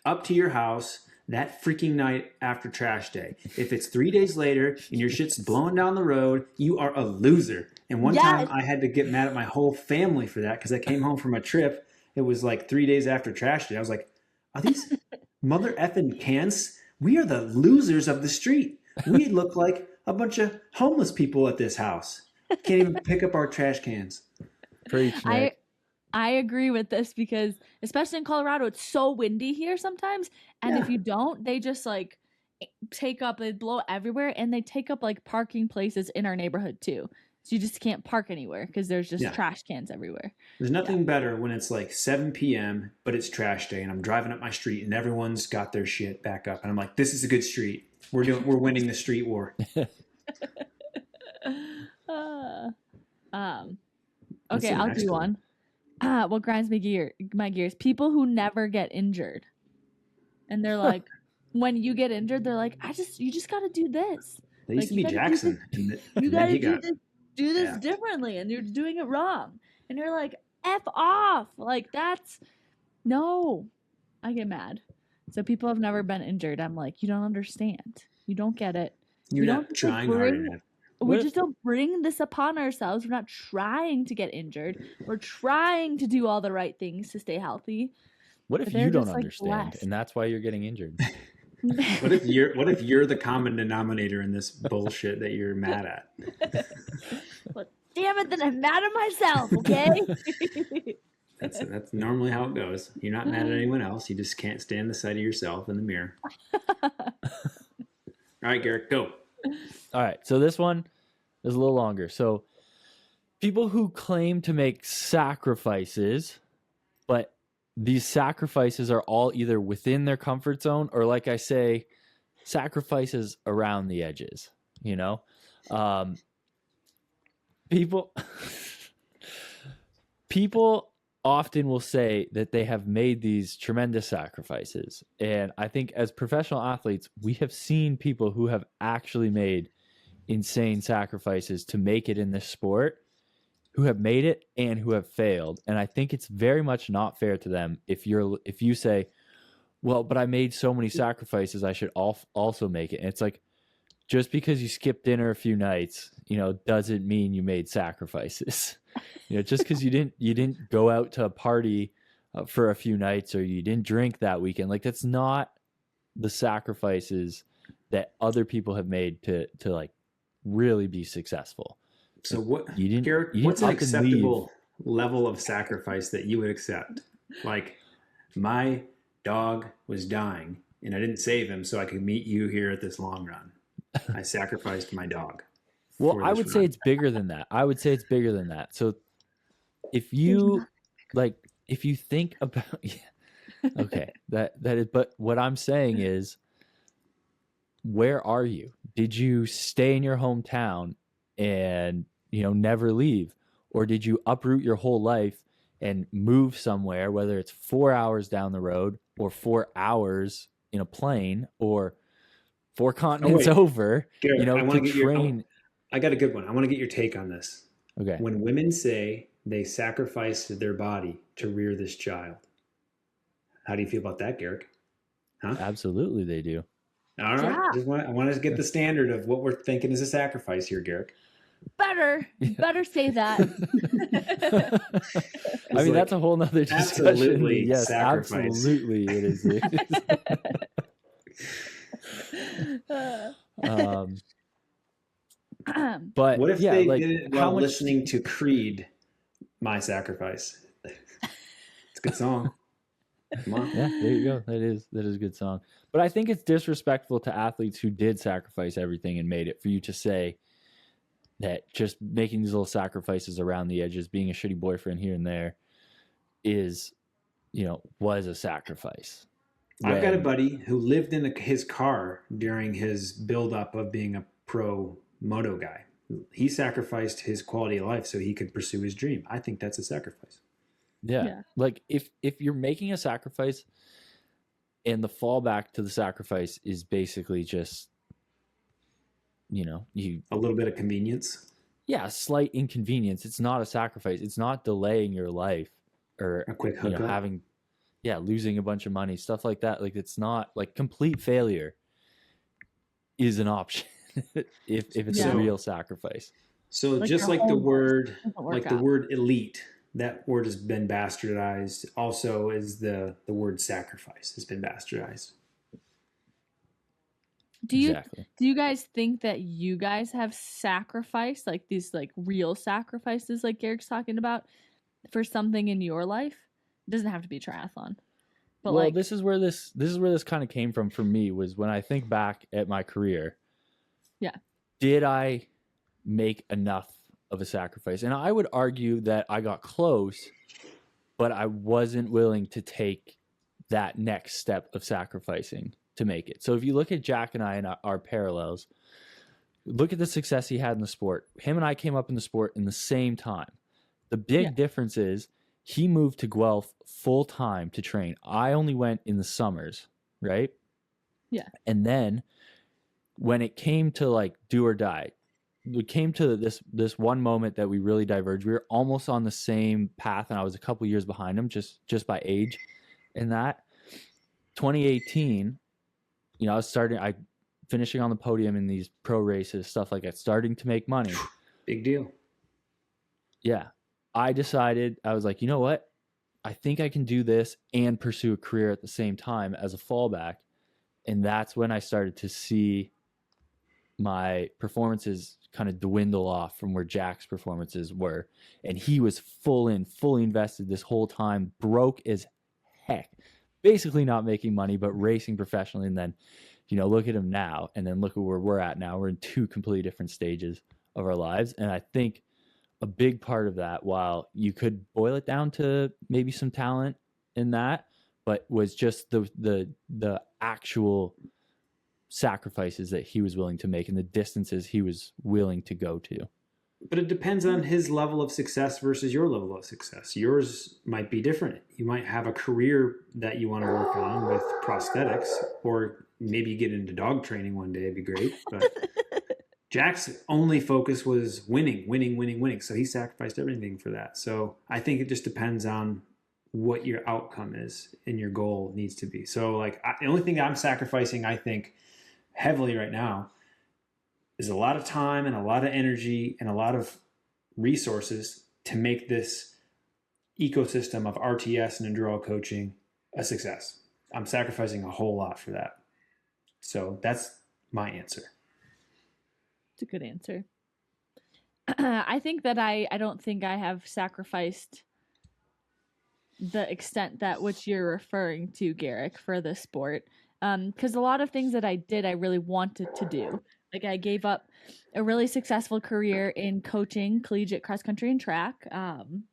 up to your house that freaking night after trash day. If it's 3 days later and your shit's blowing down the road, you are a loser. And one time I had to get mad at my whole family for that because I came home from a trip. It was like 3 days after trash day. I was like, are these mother effing cans? We are the losers of the street. We look like a bunch of homeless people at this house. Can't even pick up our trash cans. Preach, Nick. I agree with this because especially in Colorado, it's so windy here sometimes. And if you don't, they just like they blow everywhere and they take up like parking places in our neighborhood too. So you just can't park anywhere because there's just trash cans everywhere. There's nothing better when it's like 7 p.m., but it's trash day and I'm driving up my street and everyone's got their shit back up. And I'm like, this is a good street. We're winning the street war. Okay, I'll do one. What grinds my gears? People who never get injured. And they're like, when you get injured, they're like, you just got to do this. They used to be Jackson. You got to do this differently, and you're doing it wrong. And you're like, F off. Like, no. I get mad. So people have never been injured. I'm like, you don't understand. You don't get it. You're not trying hard enough. We just don't bring this upon ourselves. We're not trying to get injured. We're trying to do all the right things to stay healthy. What if you don't understand, and that's why you're getting injured? What if you're the common denominator in this bullshit that you're mad at? Well, damn it, then I'm mad at myself, okay? That's normally how it goes. You're not mad at anyone else. You just can't stand the sight of yourself in the mirror. All right, Garrett, go. All right, so this one is a little longer. So people who claim to make sacrifices, but these sacrifices are all either within their comfort zone or, like I say, sacrifices around the edges, people often will say that they have made these tremendous sacrifices. And I think as professional athletes, we have seen people who have actually made insane sacrifices to make it in this sport, who have made it and who have failed. And I think it's very much not fair to them if you say, well, but I made so many sacrifices, I should also make it. And it's like, just because you skipped dinner a few nights, doesn't mean you made sacrifices. Just because you didn't go out to a party for a few nights or you didn't drink that weekend, like that's not the sacrifices that other people have made to like really be successful. So what, Garrett, what's an acceptable level of sacrifice that you would accept? Like, my dog was dying and I didn't save him so I could meet you here at this long run. I sacrificed my dog. Well, I would say it's bigger than that. So if you think about, okay, that is, but what I'm saying is, where are you? Did you stay in your hometown and, never leave? Or did you uproot your whole life and move somewhere, whether it's 4 hours down the road or 4 hours in a plane or 4 continents over, Garrett, to train. I got a good one. I want to get your take on this. Okay. When women say they sacrificed their body to rear this child, how do you feel about that, Garrett? Huh? Absolutely, they do. All right. Yeah. I want to get the standard of what we're thinking is a sacrifice here, Garrick. Better say that. I mean, that's a whole nother discussion. Absolutely, Yes, sacrifice. absolutely, it is. But what if yeah, they like, did it while listening to Creed, "My Sacrifice"? It's a good song. Come on. Yeah, there you go. That is a good song. But I think it's disrespectful to athletes who did sacrifice everything and made it for you to say that just making these little sacrifices around the edges, being a shitty boyfriend here and there, is, was a sacrifice. I've got a buddy who lived in his car during his buildup of being a pro moto guy. He sacrificed his quality of life so he could pursue his dream. I think that's a sacrifice. Yeah. Like if you're making a sacrifice and the fallback to the sacrifice is basically just, a little bit of convenience. Yeah, slight inconvenience. It's not a sacrifice. It's not delaying your life or a quick hookup. Losing a bunch of money, stuff like that. Like, it's not like complete failure is an option if it's a real sacrifice. So like just like the word elite, that word has been bastardized. Also, is the word sacrifice has been bastardized. Do you guys think that you guys have sacrificed, like these like real sacrifices like Garrick's talking about, for something in your life? It doesn't have to be triathlon. But this is where this kind of came from for me, was when I think back at my career. Yeah. Did I make enough of a sacrifice? And I would argue that I got close, but I wasn't willing to take that next step of sacrificing to make it. So if you look at Jack and I and our parallels, look at the success he had in the sport. Him and I came up in the sport in the same time. The big difference is he moved to Guelph full time to train. I only went in the summers, right? Yeah. And then when it came to like do or die, we came to this one moment that we really diverged. We were almost on the same path, and I was a couple years behind him just by age. In that 2018, I finishing on the podium in these pro races, stuff like that, starting to make money. Big deal. Yeah. I decided, I was like, you know what? I think I can do this and pursue a career at the same time as a fallback. And that's when I started to see my performances kind of dwindle off from where Jack's performances were. And he was fully invested this whole time, broke as heck, basically not making money, but racing professionally. And then, look at him now, and then look at where we're at now. We're in two completely different stages of our lives. And I think a big part of that, while you could boil it down to maybe some talent in that, but was just the actual sacrifices that he was willing to make and the distances he was willing to go to. But it depends on his level of success versus your level of success. Yours might be different. You might have a career that you want to work on with prosthetics, or maybe you get into dog training one day. It'd be great. But Jack's only focus was winning. So he sacrificed everything for that. So I think it just depends on what your outcome is and your goal needs to be. So the only thing I'm sacrificing, I think, heavily right now is a lot of time and a lot of energy and a lot of resources to make this ecosystem of RTS and enduro coaching a success. I'm sacrificing a whole lot for that. So that's my answer. It's a good answer. I think that I don't think I have sacrificed the extent that which you're referring to, Garrick, for the sport. Because a lot of things that I did, I really wanted to do. Like, I gave up a really successful career in coaching collegiate cross country and track. And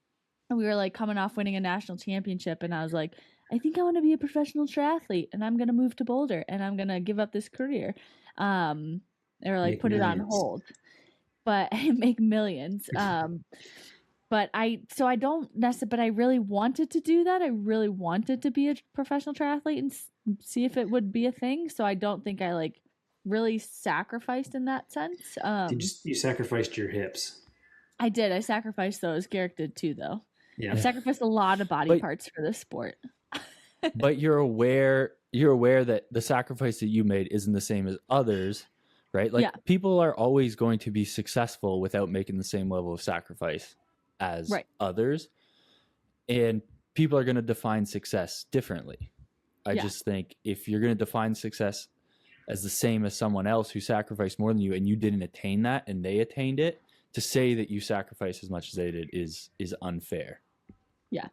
we were like coming off winning a national championship, and I was like, I think I want to be a professional triathlete, and I'm going to move to Boulder, and I'm going to give up this career. Or like put it on hold, but I make millions. But I don't necessarily, but I really wanted to do that. I really wanted to be a professional triathlete and see if it would be a thing. So I don't think I really sacrificed in that sense. You sacrificed your hips. I did. I sacrificed those. Garrick did too, though. Yeah. I've sacrificed a lot of body parts for this sport. but you're aware that the sacrifice that you made isn't the same as others, right? Like people are always going to be successful without making the same level of sacrifice as others. And people are going to define success differently. I just think if you're going to define success as the same as someone else who sacrificed more than you and you didn't attain that and they attained it, to say that you sacrificed as much as they did is unfair. Yeah.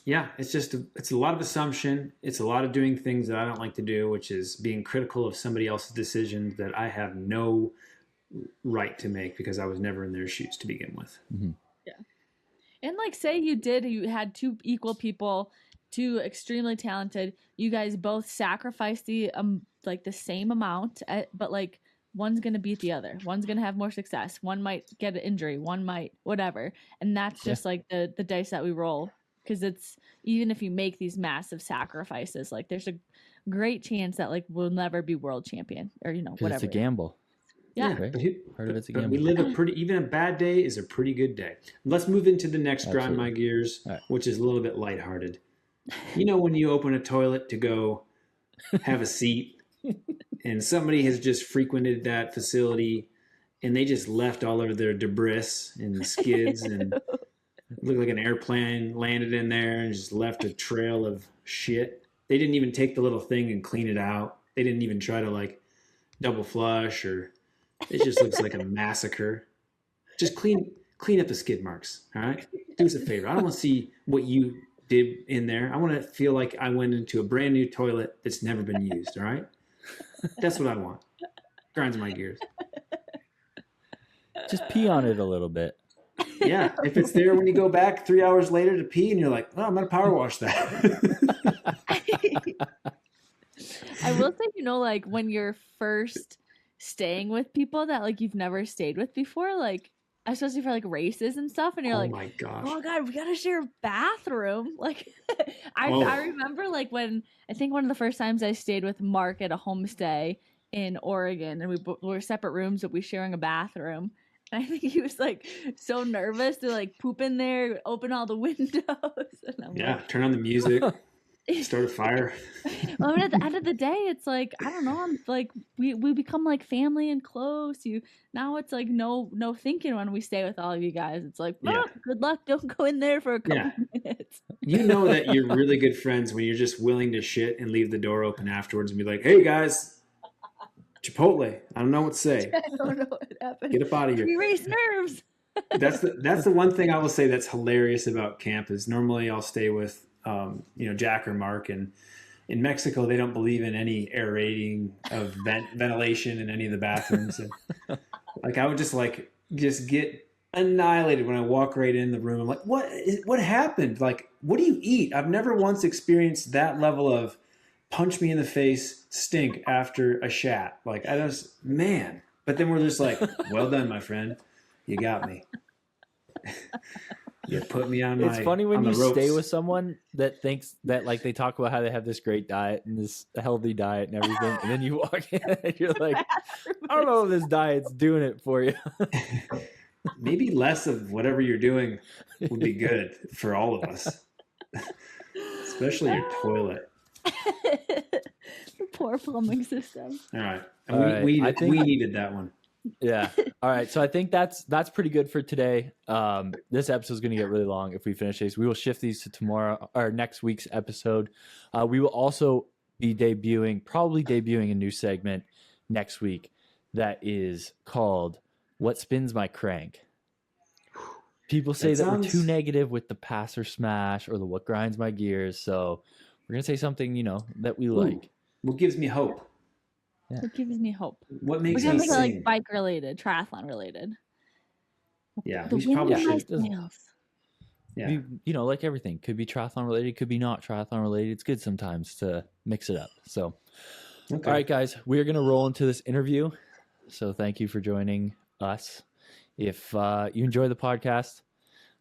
Yeah, it's a lot of assumption. It's a lot of doing things that I don't like to do, which is being critical of somebody else's decisions that I have no right to make because I was never in their shoes to begin with. Mm-hmm. Yeah. And like say you had two equal people, two extremely talented, you guys both sacrificed the like the same amount, but like one's going to beat the other. One's going to have more success. One might get an injury. One might whatever. And that's just like the dice that we roll. Because it's, even if you make these massive sacrifices, like there's a great chance that like we'll never be world champion or, you know, whatever. It's a gamble. Yeah. Right? Part of it's a gamble. We live even a bad day is a pretty good day. Let's move into the next grind my gears, which is a little bit lighthearted. You know, when you open a toilet to go have a seat and somebody has just frequented that facility and they just left all of their debris and skids and it looked like an airplane landed in there and just left a trail of shit. They didn't even take the little thing and clean it out. They didn't even try to like double flush or it just looks like a massacre. Just clean up the skid marks. All right. Do us a favor. I don't want to see what you did in there. I want to feel like I went into a brand new toilet that's never been used. All right. That's what I want. Grinds my gears. Just pee on it a little bit. Yeah, if it's there when you go back 3 hours later to pee and you're like, oh, I'm going to power wash that. I will say, you know, like when you're first staying with people that like you've never stayed with before, like especially for like races and stuff, and you're like, my gosh, oh God, we got to share a bathroom. Like I remember like when, I think one of the first times I stayed with Mark at a homestay in Oregon and we were separate rooms, but we sharing a bathroom. I think he was like so nervous to like poop in there, open all the windows. And I'm like, turn on the music, start a fire. Well, I mean, at the end of the day, it's like, I don't know. I'm like, we become like family and close. Now it's like no thinking when we stay with all of you guys. It's like, good luck. Don't go in there for a couple minutes. You know that you're really good friends when you're just willing to shit and leave the door open afterwards and be like, hey guys, Chipotle. I don't know what to say. I don't know what happened. Get up out of here. Erase nerves. That's the one thing I will say that's hilarious about camp is normally I'll stay with Jack or Mark, and in Mexico they don't believe in any aerating of ventilation in any of the bathrooms. And like I would just get annihilated when I walk right in the room. I'm like, what happened? Like, what do you eat? I've never once experienced that level of punch me in the face stink after a shat. Like man. But then we're just like, well done, my friend. You got me. You put me on my. It's funny when you stay with someone that thinks that like they talk about how they have this great diet and this healthy diet and everything, and then you walk in and you're like, I don't know if this diet's doing it for you. Maybe less of whatever you're doing would be good for all of us, especially your toilet. The poor plumbing system. All right, we needed that one. Yeah. All right. So I think that's pretty good for today. This episode is going to get really long if we finish these. We will shift these to tomorrow or next week's episode. We will also be probably debuting a new segment next week that is called "What Spins My Crank." People say that we're too negative with the pass or smash or the what grinds my gears. So we're going to say something, that we like. What gives me hope? Yeah. What gives me hope? What makes me sing? Like bike related, triathlon related. Yeah, we probably should. Yeah, like everything could be triathlon related, could be not triathlon related. It's good sometimes to mix it up. So, okay. All right, guys, we are going to roll into this interview. So, thank you for joining us. If you enjoy the podcast,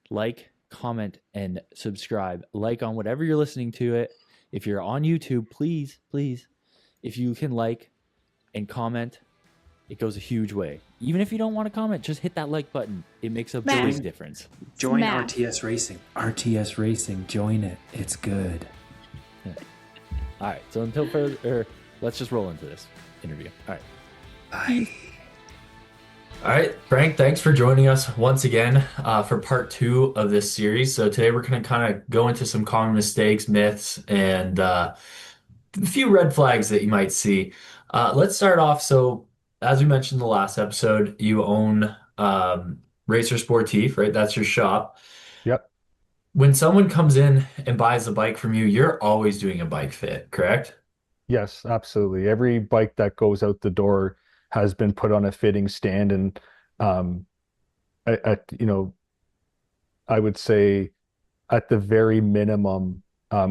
like, comment, and subscribe. Like on whatever you're listening to it. If you're on YouTube, please, if you can like and comment, it goes a huge way. Even if you don't want to comment, just hit that like button. It makes a big difference. Join RTS Racing. RTS Racing, join it. It's good. All right. So until further, let's just roll into this interview. All right. Bye. All right, Frank, thanks for joining us once again for part 2 of this series. So today we're going to kind of go into some common mistakes, myths, and a few red flags that you might see. Let's start off. So as we mentioned in the last episode, you own Racer Sportif, right? That's your shop. Yep. When someone comes in and buys a bike from you, you're always doing a bike fit, correct? Yes, absolutely. Every bike that goes out the door has been put on a fitting stand, and um, you know, I would say at the very minimum,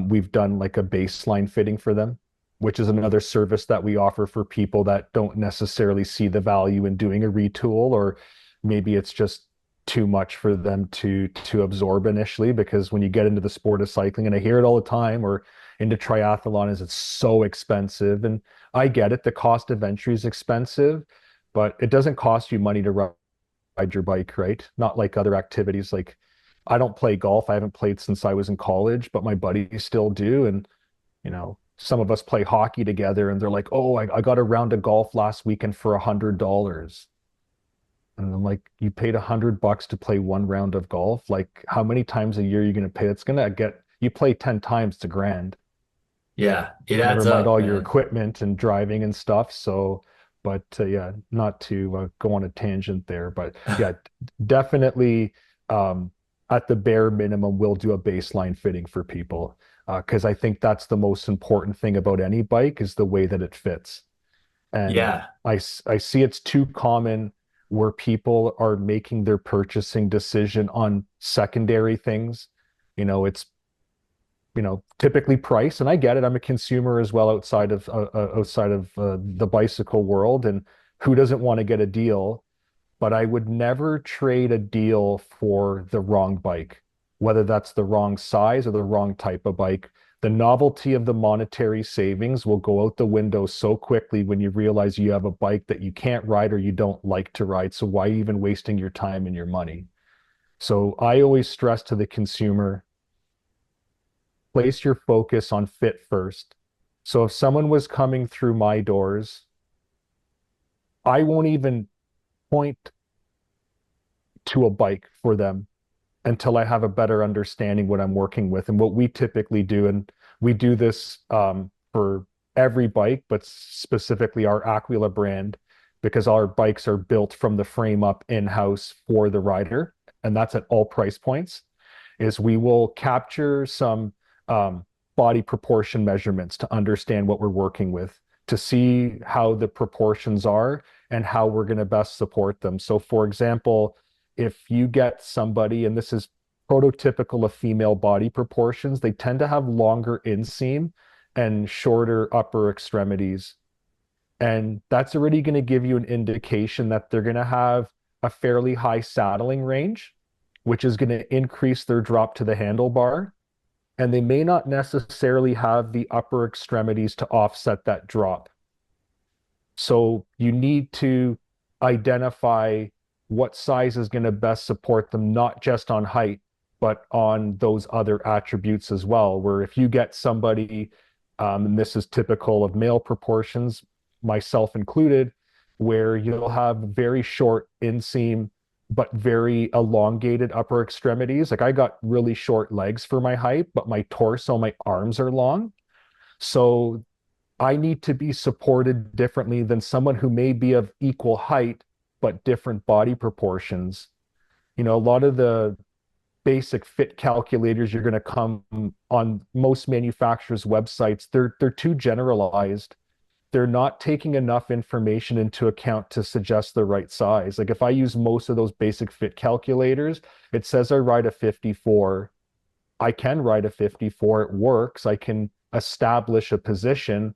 we've done like a baseline fitting for them, which is another service that we offer for people that don't necessarily see the value in doing a retool, or maybe it's just too much for them to absorb initially, because when you get into the sport of cycling, and I hear it all the time, or into triathlon, is it's so expensive. And I get it, the cost of entry is expensive, but it doesn't cost you money to ride your bike, right? Not like other activities. Like, I don't play golf. I haven't played since I was in college, but my buddies still do. And, some of us play hockey together, and they're like, oh, I got a round of golf last weekend for $100. And I'm like, you paid $100 to play one round of golf? Like, how many times a year are you going to pay? It's going to you play 10 times to grand. Yeah, it Never adds mind up, all your man. equipment and driving and stuff. So, but yeah, not to go on a tangent there, but yeah, definitely at the bare minimum, we'll do a baseline fitting for people, because I think that's the most important thing about any bike, is the way that it fits. And Yeah, I see it's too common where people are making their purchasing decision on secondary things. It's typically price, and I get it. I'm a consumer as well, outside of the bicycle world, and who doesn't want to get a deal? But I would never trade a deal for the wrong bike, whether that's the wrong size or the wrong type of bike. The novelty of the monetary savings will go out the window so quickly when you realize you have a bike that you can't ride or you don't like to ride. So why even wasting your time and your money? So I always stress to the consumer, place your focus on fit first. So if someone was coming through my doors, I won't even point to a bike for them until I have a better understanding what I'm working with. And what we typically do, and we do this for every bike, but specifically our Aquila brand, because our bikes are built from the frame up in-house for the rider, and that's at all price points, is we will capture some body proportion measurements to understand what we're working with, to see how the proportions are and how we're going to best support them. So for example, if you get somebody, and this is prototypical of female body proportions, they tend to have longer inseam and shorter upper extremities. And that's already going to give you an indication that they're going to have a fairly high saddling range, which is going to increase their drop to the handlebar. And they may not necessarily have the upper extremities to offset that drop. So you need to identify what size is going to best support them, not just on height, but on those other attributes as well. Where if you get somebody, and this is typical of male proportions, myself included, where you'll have very short inseam, but very elongated upper extremities. Like, I got really short legs for my height, but my torso, my arms are long. So I need to be supported differently than someone who may be of equal height, but different body proportions. A lot of the basic fit calculators you're going to come on most manufacturers' websites, they're too generalized. They're not taking enough information into account to suggest the right size. Like, if I use most of those basic fit calculators, it says I ride a 54. I can ride a 54. It works. I can establish a position,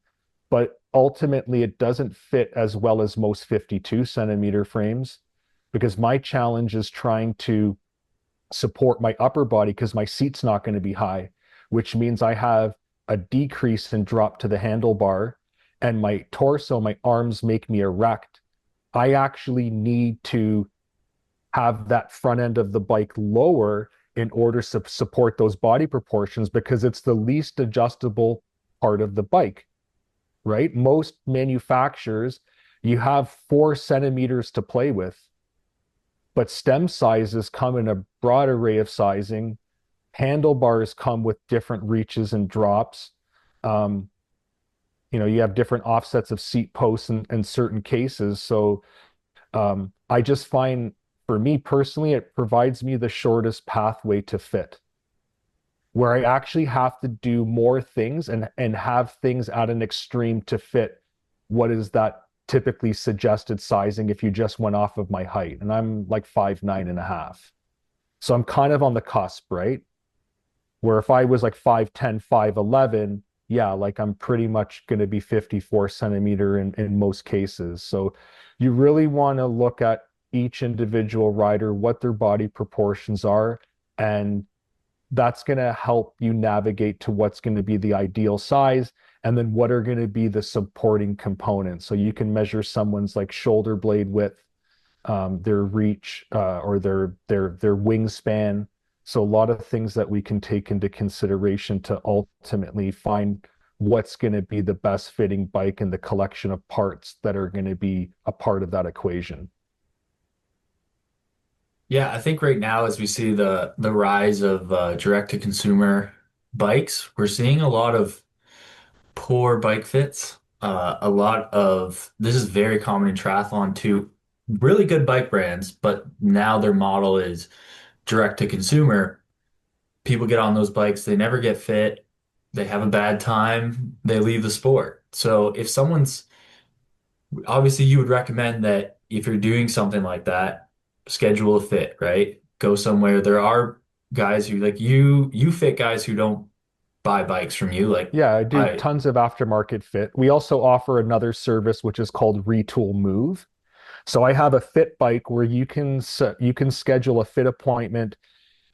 but ultimately it doesn't fit as well as most 52 centimeter frames, because my challenge is trying to support my upper body, because my seat's not going to be high, which means I have a decrease in drop to the handlebar, and my torso, my arms make me erect. I actually need to have that front end of the bike lower in order to support those body proportions, because it's the least adjustable part of the bike, right? Most manufacturers, you have 4 centimeters to play with, but stem sizes come in a broad array of sizing. Handlebars come with different reaches and drops. Um, you have different offsets of seat posts in certain cases. So I just find, for me personally, it provides me the shortest pathway to fit, where I actually have to do more things and have things at an extreme to fit what is that typically suggested sizing if you just went off of my height. And I'm like 5'9.5". So I'm kind of on the cusp, right? Where if I was like 5'10", 5'11", yeah, like I'm pretty much going to be 54 centimeter in most cases. So you really want to look at each individual rider, what their body proportions are, and that's going to help you navigate to what's going to be the ideal size, and then what are going to be the supporting components. So you can measure someone's like shoulder blade width, their reach, or their wingspan. So a lot of things that we can take into consideration to ultimately find what's going to be the best fitting bike and the collection of parts that are going to be a part of that equation. Yeah, I think right now, as we see the rise of direct to consumer bikes, we're seeing a lot of poor bike fits. A lot of this is very common in triathlon too. Really good bike brands, but now their model is direct to consumer. People get on those bikes, they never get fit, they have a bad time, they leave the sport. So if someone's obviously you would recommend that if you're doing something like that, schedule a fit, right? Go somewhere. There are guys who like you fit guys who don't buy bikes from you. Like Yeah, I do I tons of aftermarket fit. We also offer another service which is called Retool Move. So I have a fit bike where you can schedule a fit appointment.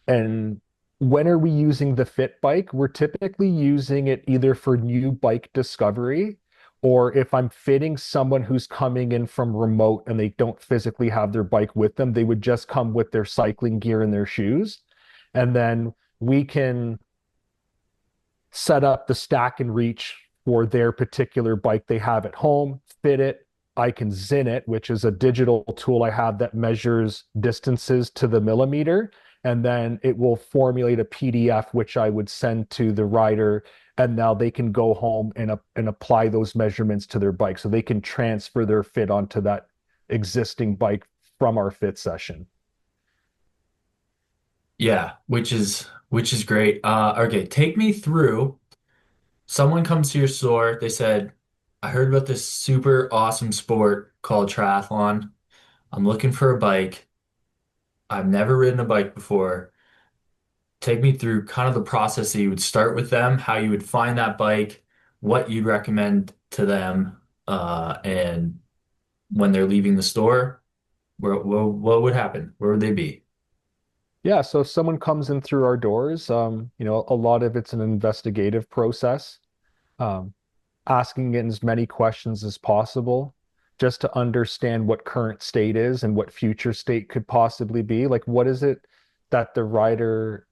And when are we using the fit bike? We're typically using it either for new bike discovery, or if I'm fitting someone who's coming in from remote and they don't physically have their bike with them, they would just come with their cycling gear and their shoes. And then we can set up the stack and reach for their particular bike they have at home, fit it. I can Zin it, which is a digital tool I have that measures distances to the millimeter. And then it will formulate a PDF, which I would send to the rider. And now they can go home and apply those measurements to their bike. So they can transfer their fit onto that existing bike from our fit session. yeah, which is great. Okay, take me through. Someone comes to your store, they said, I heard about this super awesome sport called triathlon. I'm looking for a bike. I've never ridden a bike before. Take me through kind of the process that you would start with them, how you would find that bike, what you'd recommend to them, and when they're leaving the store, what would happen? Where would they be? Yeah, so if someone comes in through our doors, a lot of it's an investigative process. Um, Asking it as many questions as possible just to understand what current state is and what future state could possibly be. Like, what is it that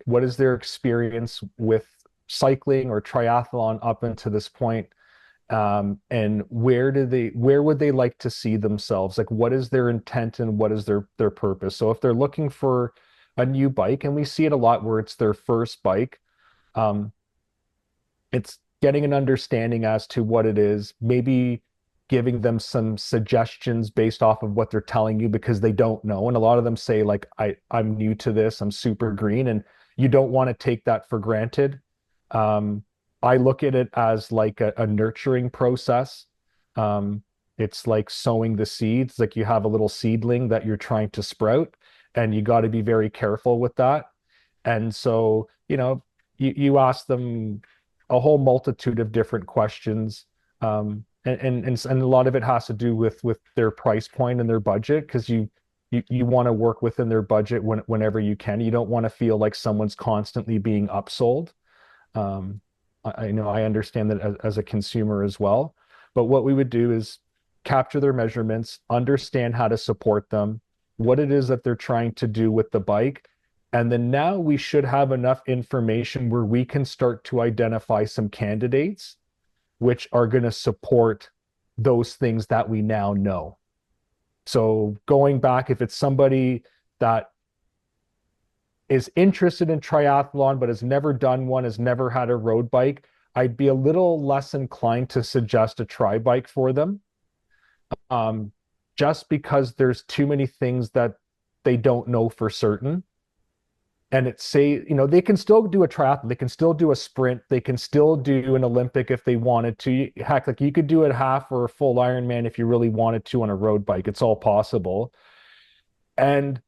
what is their experience with cycling or triathlon up until this point? And where would they like to see themselves? Like, what is their intent and what is their purpose? So if they're looking for a new bike, and we see it a lot where it's their first bike, um, it's getting an understanding as to what it is, maybe giving them some suggestions based off of what they're telling you because they don't know. And a lot of them say, like, I'm new to this, I'm super green, and you don't want to take that for granted. I look at it as like a nurturing process. It's like sowing the seeds, like you have a little seedling that you're trying to sprout, and you got to be very careful with that. And so, you ask them a whole multitude of different questions. And a lot of it has to do with their price point and their budget, because you want to work within their budget whenever you can. You don't want to feel like someone's constantly being upsold. I know, I understand that as a consumer as well. But what we would do is capture their measurements, understand how to support them, what it is that they're trying to do with the bike. And then now we should have enough information where we can start to identify some candidates which are going to support those things that we now know. So going back, if it's somebody that is interested in triathlon but has never done one, has never had a road bike, I'd be a little less inclined to suggest a tri bike for them, just because there's too many things that they don't know for certain. And it's say, they can still do a triathlon, they can still do a sprint, they can still do an Olympic if they wanted to. Heck, like you could do a half or a full Ironman if you really wanted to on a road bike. It's all possible. And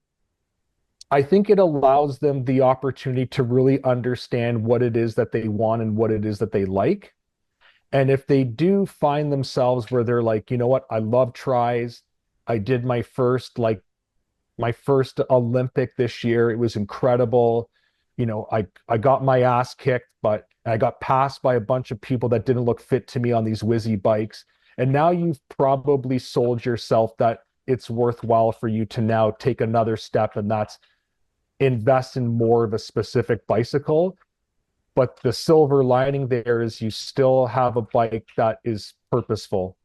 I think it allows them the opportunity to really understand what it is that they want and what it is that they like. And if they do find themselves where they're like, you know what, I love tries. I did my first Olympic this year. It was incredible. I got my ass kicked, but I got passed by a bunch of people that didn't look fit to me on these whizzy bikes. And now you've probably sold yourself that it's worthwhile for you to now take another step, and that's invest in more of a specific bicycle. But the silver lining there is you still have a bike that is purposeful.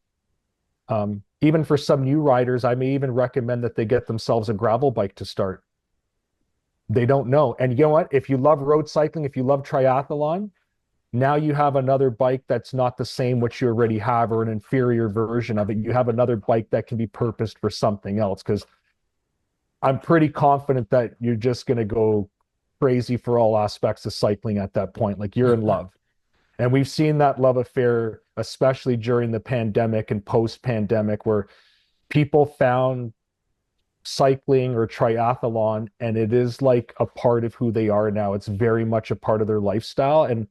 Even for some new riders, I may even recommend that they get themselves a gravel bike to start. They don't know. And you know what? If you love road cycling, if you love triathlon, now you have another bike that's not the same what you already have, or an inferior version of it. You have another bike that can be purposed for something else, because I'm pretty confident that you're just going to go crazy for all aspects of cycling at that point. Like you're in love. And we've seen that love affair, especially during the pandemic and post-pandemic, where people found cycling or triathlon, and it is like a part of who they are now. It's very much a part of their lifestyle. And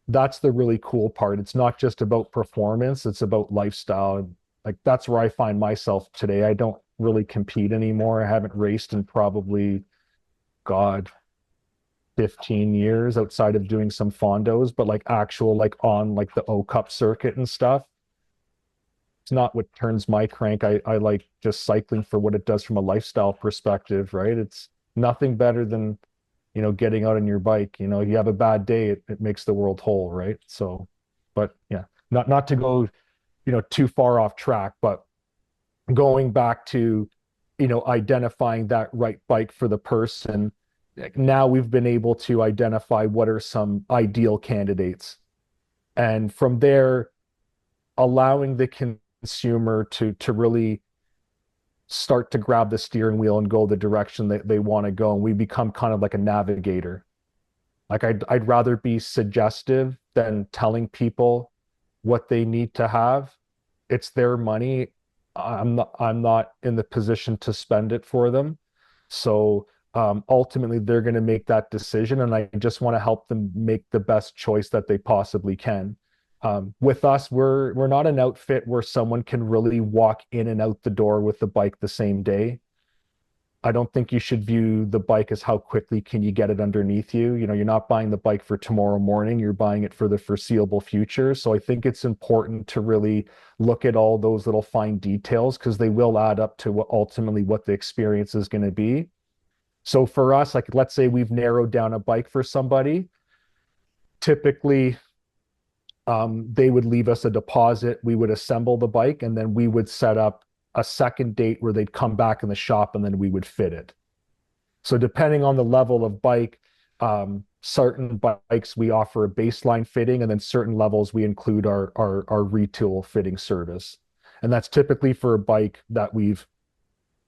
that's the really cool part. It's not just about performance, it's about lifestyle. And like, that's where I find myself today. I don't really compete anymore. I haven't raced in probably, God, 15 years outside of doing some fondos, but like actual, like on like the O Cup circuit and stuff. It's not what turns my crank. I like just cycling for what it does from a lifestyle perspective, right? It's nothing better than, getting out on your bike. You have a bad day, it makes the world whole, right? So, but yeah, not to go, too far off track, but going back to, identifying that right bike for the person. Now we've been able to identify what are some ideal candidates. And from there, allowing the consumer to really start to grab the steering wheel and go the direction that they want to go. And we become kind of like a navigator. Like I'd rather be suggestive than telling people what they need to have. It's their money. I'm not in the position to spend it for them. So ultimately they're going to make that decision, and I just want to help them make the best choice that they possibly can. With us, we're not an outfit where someone can really walk in and out the door with the bike the same day. I don't think you should view the bike as how quickly can you get it underneath you. You're not buying the bike for tomorrow morning, you're buying it for the foreseeable future. So I think it's important to really look at all those little fine details, because they will add up to ultimately what the experience is going to be. So for us, like let's say we've narrowed down a bike for somebody, typically they would leave us a deposit, we would assemble the bike, and then we would set up a second date where they'd come back in the shop, and then we would fit it. So depending on the level of bike, certain bikes we offer a baseline fitting, and then certain levels we include our retool fitting service. And that's typically for a bike that we've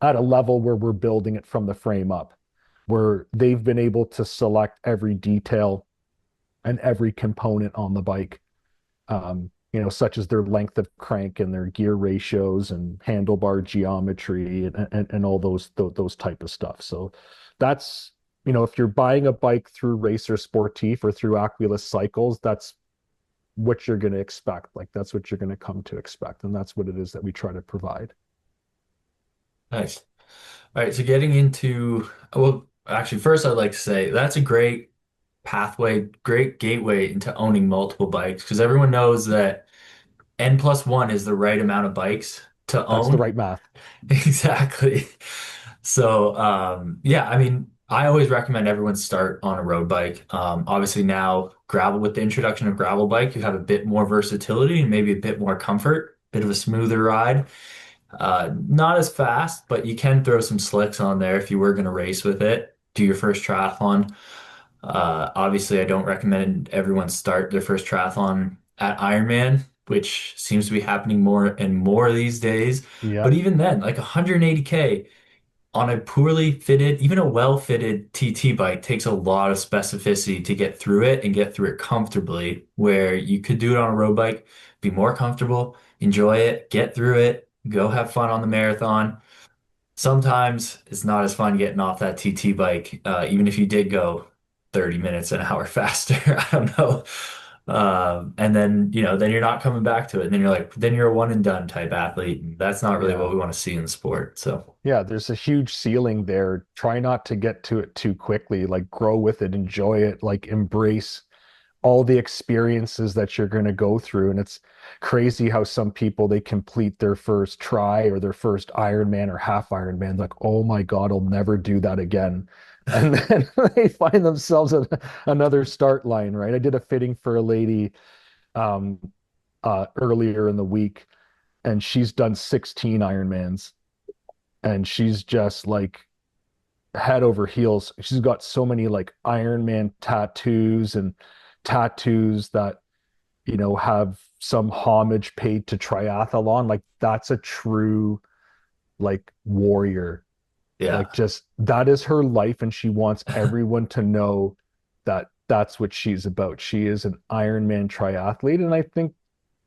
at a level where we're building it from the frame up, where they've been able to select every detail and every component on the bike, such as their length of crank and their gear ratios and handlebar geometry and all those type of stuff. So that's, if you're buying a bike through Racer Sportif or through Aquilus Cycles, that's what you're going to expect. Like that's what you're going to come to expect. And that's what it is that we try to provide. Nice. All right. So getting into, well, actually, first I'd like to say that's a great pathway, great gateway into owning multiple bikes, because everyone knows that N+1 is the right amount of bikes to own. That's the right math. Exactly. So, yeah, I mean, I always recommend everyone start on a road bike. Obviously now gravel, with the introduction of gravel bike, you have a bit more versatility and maybe a bit more comfort, bit of a smoother ride. Not as fast, but you can throw some slicks on there if you were going to race with it. Do your first triathlon. Obviously, I don't recommend everyone start their first triathlon at Ironman, which seems to be happening more and more these days. But Yep. even then, like 180K on a poorly fitted, even a well-fitted TT bike takes a lot of specificity to get through it and get through it comfortably, where you could do it on a road bike, be more comfortable, enjoy it, get through it, go have fun on the marathon. Sometimes it's not as fun getting off that TT bike, even if you did go 30 minutes an hour faster. I don't know. And then, then you're not coming back to it. And then you're like, then you're a one and done type athlete. And that's not really what Yeah. we want to see in the sport. So, Yeah, there's a huge ceiling there. Try not to get to it too quickly. Like grow with it, enjoy it, like embrace all the experiences that you're going to go through. And it's crazy how some people they complete their first try or their first Ironman or half Ironman, like, oh my God, I'll never do that again. And then they find themselves at another start line, right? I did a fitting for a lady um earlier in the week, and she's done 16 Ironmans, and she's just like head over heels. She's got so many like Ironman tattoos and tattoos that have some homage paid to triathlon. Like that's a true like warrior. yeah. Like just that is her life, and she wants everyone to know that that's what she's about. She is an Ironman triathlete, and I think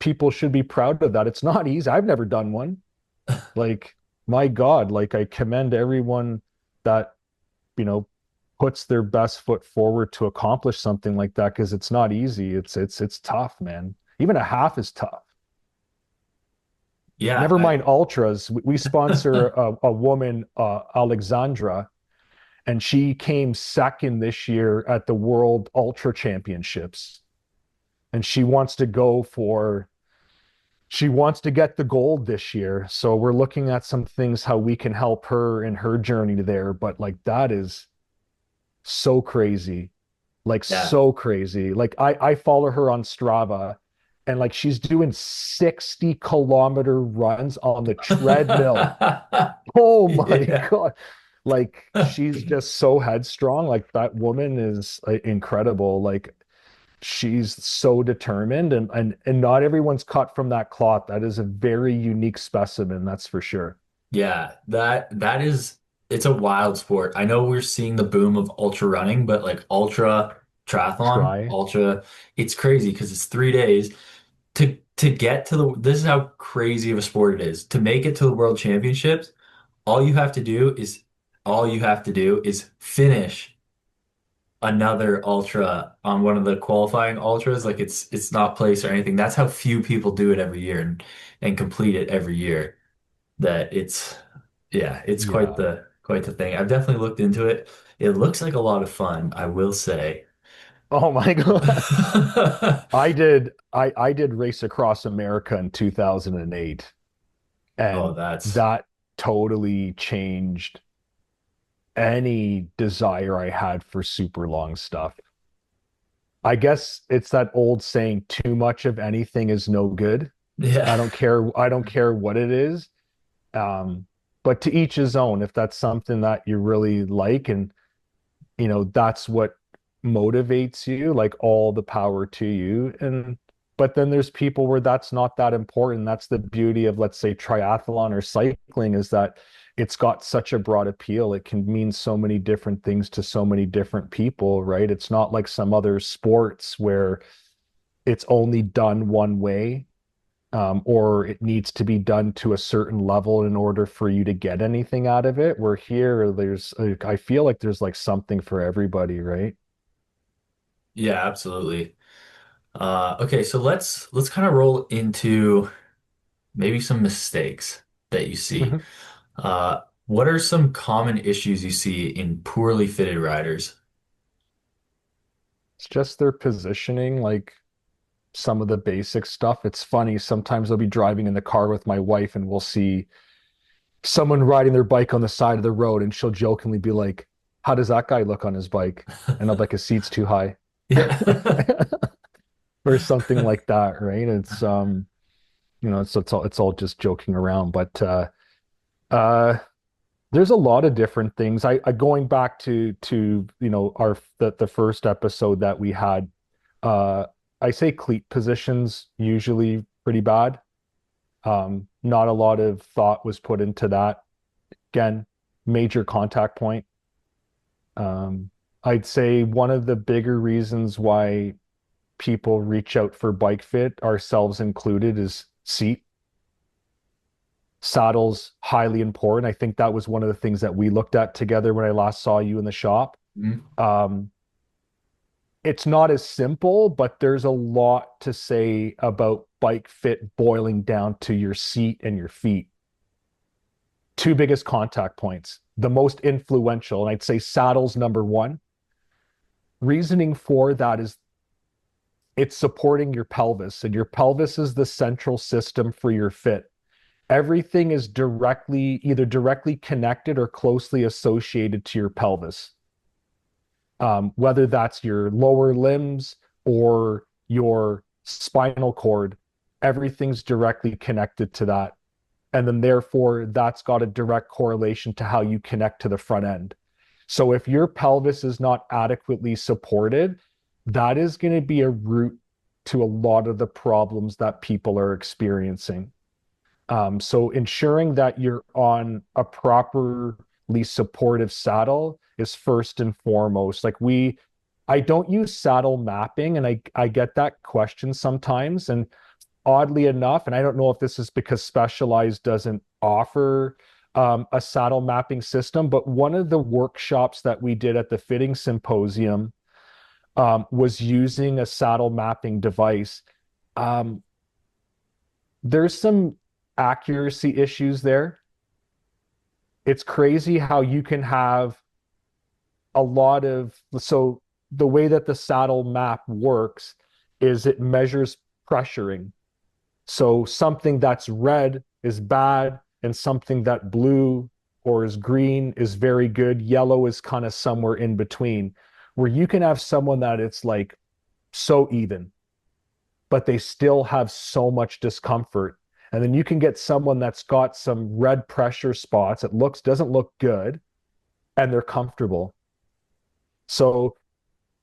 people should be proud of that. It's not easy. I've never done one. Like, my God, like I commend everyone that, you know, puts their best foot forward to accomplish something like that, because it's not easy. It's tough, man. Even a half is tough. Yeah. Never mind ultras. We sponsor a woman, Alexandra, and she came second this year at the World Ultra Championships. And she wants to get the gold this year. So we're looking at some things how we can help her in her journey there. But like that is so crazy. Like Yeah. so crazy. Like I follow her on Strava, and like she's doing 60-kilometer runs on the treadmill. Oh my Yeah. God. Like she's just so headstrong. Like that woman is incredible. Like she's so determined, and not everyone's cut from that cloth. That is a very unique specimen, that's for sure. Yeah, that is it's a wild sport. I know we're seeing the boom of ultra running, but like ultra triathlon, Try. ultra, it's crazy because it's 3 days to get to the this is how crazy of a sport it is. To make it to the world championships, all you have to do is all you have to do is finish another ultra on one of the qualifying ultras. Like it's not place or anything. That's how few people do it every year and complete it every year. That it's yeah, it's Yeah. quite the thing. I've definitely looked into it. It looks like a lot of fun, I will say. Oh my God. I did race across America in 2008, Oh, and that's that totally changed any desire I had for super long stuff. I guess it's that old saying, too much of anything is no good. yeah. I don't care what it is. Um, but to each his own. If that's something that you really like, and that's what motivates you, like all the power to you. And but then there's people where that's not that important. That's the beauty of, let's say, triathlon or cycling, is that it's got such a broad appeal. It can mean so many different things to so many different people, right? It's not like some other sports where it's only done one way, or it needs to be done to a certain level in order for you to get anything out of it. Where here, I feel like there's like something for everybody, right? Yeah, absolutely. Okay, so let's kind of roll into maybe some mistakes that you see. Mhm. What are some common issues you see in poorly fitted riders? It's just their positioning, like some of the basic stuff. It's funny. Sometimes I'll be driving in the car with my wife, and we'll see someone riding their bike on the side of the road, and she'll jokingly be like, how does that guy look on his bike? And I'm like, his seat's too high. Yeah. Or something like that, right? It's it's all just joking around. But uh there's a lot of different things. I going back to our the first episode that we had, uh I say cleat positions usually pretty bad. Not a lot of thought was put into that. Again, major contact point. I'd say one of the bigger reasons why people reach out for bike fit, ourselves included, is seat. Saddles, highly important. I think that was one of the things that we looked at together when I last saw you in the shop. Mhm. It's not as simple, but there's a lot to say about bike fit boiling down to your seat and your feet. Two biggest contact points, the most influential, and I'd say saddles number one. Reasoning for that is it's supporting your pelvis, and your pelvis is the central system for your fit. Everything is either directly connected or closely associated to your pelvis. Whether that's your lower limbs or your spinal cord, everything's directly connected to that. And then therefore, that's got a direct correlation to how you connect to the front end. So if your pelvis is not adequately supported, that is going to be a root to a lot of the problems that people are experiencing. So ensuring that you're on a properly supportive saddle is first and foremost. I don't use saddle mapping, and I get that question sometimes. And oddly enough, and I don't know if this is because Specialized doesn't offer a saddle mapping system, but one of the workshops that we did at the fitting symposium was using a saddle mapping device. There's some accuracy issues there. It's crazy how you can have so the way that the saddle map works is it measures pressuring. So something that's red is bad, and something that blue or is green is very good. Yellow is kind of somewhere in between, where you can have someone that it's like so even, but they still have so much discomfort. And then you can get someone that's got some red pressure spots. It doesn't look good, and they're comfortable. So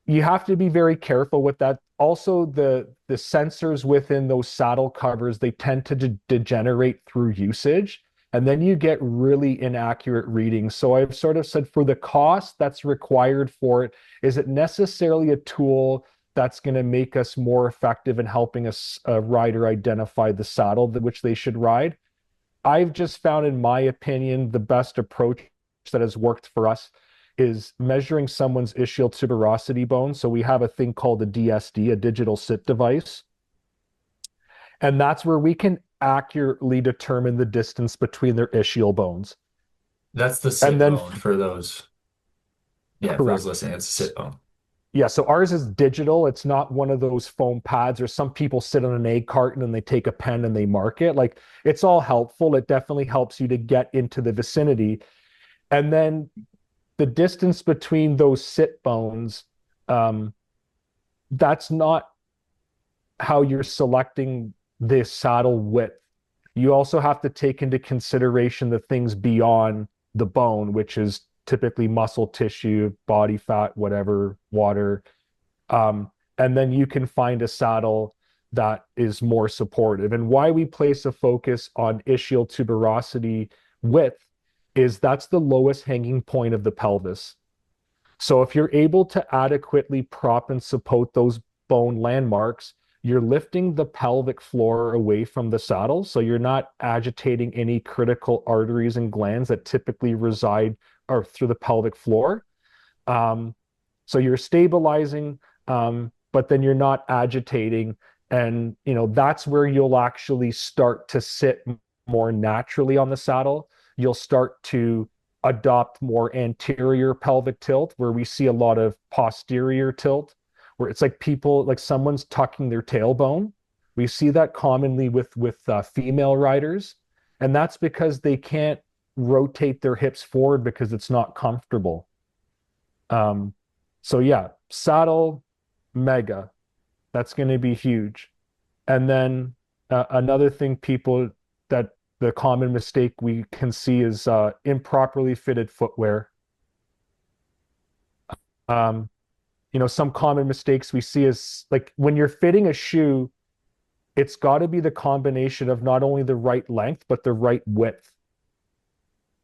you have to be very careful with that. Also, the sensors within those saddle covers, they tend to degenerate through usage, and then you get really inaccurate readings. So I've sort of said, for the cost that's required for it, is it necessarily a tool that's going to make us more effective in helping a rider identify the saddle which they should ride? I've just found, in my opinion, the best approach that has worked for us is measuring someone's ischial tuberosity bone. So we have a thing called a DSD, a digital sit device. And that's where we can accurately determine the distance between their ischial bones. That's the sit And then, bone for those. Yeah, for correct. those listening, it's a sit bone. Yeah, so ours is digital. It's not one of those foam pads, or some people sit on an egg carton and they take a pen and they mark it. Like, it's all helpful. It definitely helps you to get into the vicinity. And then the distance between those sit bones, that's not how you're selecting the saddle width. You also have to take into consideration the things beyond the bone, which is typically muscle tissue, body fat, whatever, water. And then you can find a saddle that is more supportive. And why we place a focus on ischial tuberosity width is that's the lowest hanging point of the pelvis. So if you're able to adequately prop and support those bone landmarks, you're lifting the pelvic floor away from the saddle. So you're not agitating any critical arteries and glands that typically reside or through the pelvic floor. So you're stabilizing, but then you're not agitating. And, that's where you'll actually start to sit more naturally on the saddle. You'll start to adopt more anterior pelvic tilt, where we see a lot of posterior tilt, where it's like someone's tucking their tailbone. We see that commonly with female riders, and that's because they can't rotate their hips forward because it's not comfortable. So yeah, saddle, mega. That's going to be huge. And then another thing that the common mistake we can see is improperly fitted footwear. Um, some common mistakes we see is like when you're fitting a shoe, it's got to be the combination of not only the right length, but the right width.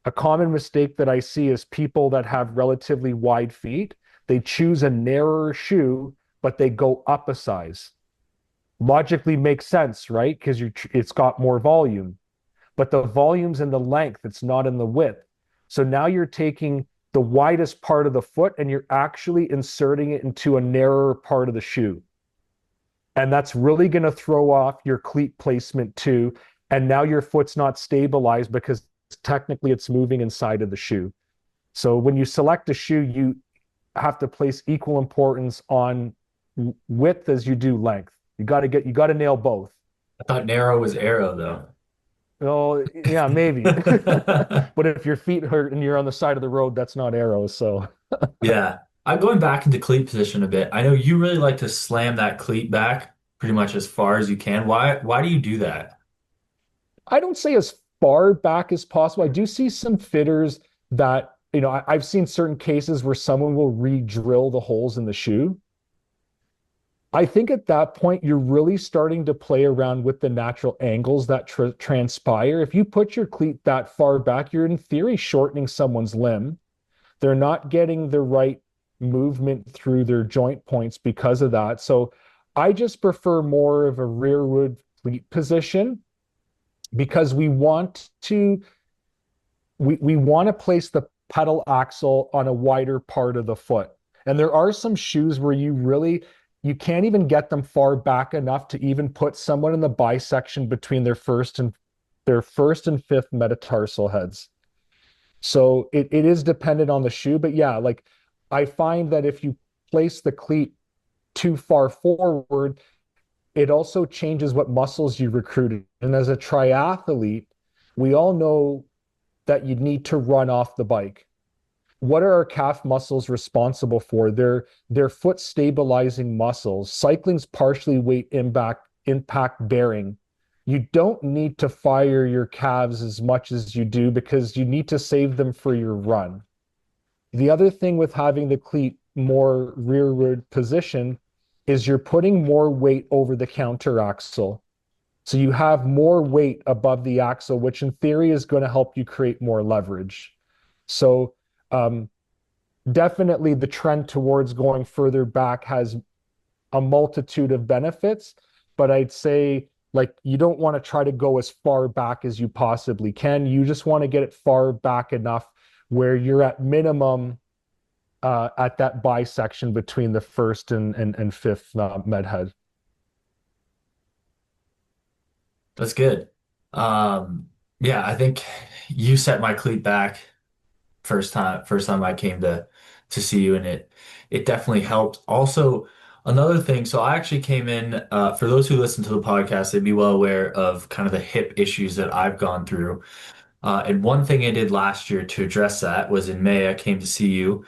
A common mistake that I see is people that have relatively wide feet, they choose a narrower shoe, but they go up a size. Logically makes sense, right? Because it's got more volume, but the volume's in the length, it's not in the width. So now you're taking the widest part of the foot and you're actually inserting it into a narrower part of the shoe. And that's really going to throw off your cleat placement too. And now your foot's not stabilized because technically it's moving inside of the shoe. So when you select a shoe, you have to place equal importance on width as you do length. You got to nail both. I thought narrow was arrow though. Oh, yeah, maybe. But if your feet hurt and you're on the side of the road, that's not arrows. So Yeah. I'm going back into cleat position a bit. I know you really like to slam that cleat back pretty much as far as you can. Why do you do that? I don't say as far back as possible. I do see some fitters that, I've seen certain cases where someone will re-drill the holes in the shoe. I think at that point, you're really starting to play around with the natural angles that transpire. If you put your cleat that far back, you're in theory shortening someone's limb. They're not getting the right movement through their joint points because of that. So I just prefer more of a rearward cleat position because we want to place the pedal axle on a wider part of the foot. And there are some shoes where you can't even get them far back enough to even put someone in the bisection between their first and fifth metatarsal heads. So it is dependent on the shoe, but yeah, like I find that if you place the cleat too far forward, it also changes what muscles you recruited. And as a triathlete, we all know that you need to run off the bike. What are our calf muscles responsible for? They're foot stabilizing muscles. Cycling's partially weight impact bearing. You don't need to fire your calves as much as you do because you need to save them for your run. The other thing with having the cleat more rearward position is you're putting more weight over the counter axle. So you have more weight above the axle, which in theory is going to help you create more leverage. So definitely the trend towards going further back has a multitude of benefits, but I'd say like you don't want to try to go as far back as you possibly can. You just want to get it far back enough where you're at minimum at that bisection between the first and fifth med head. That's good. Yeah, I think you set my cleat back first time I came to see you, and it definitely helped. Also, another thing, so I actually came in for those who listen to the podcast, they'd be well aware of kind of the hip issues that I've gone through. And one thing I did last year to address that was in May, I came to see you.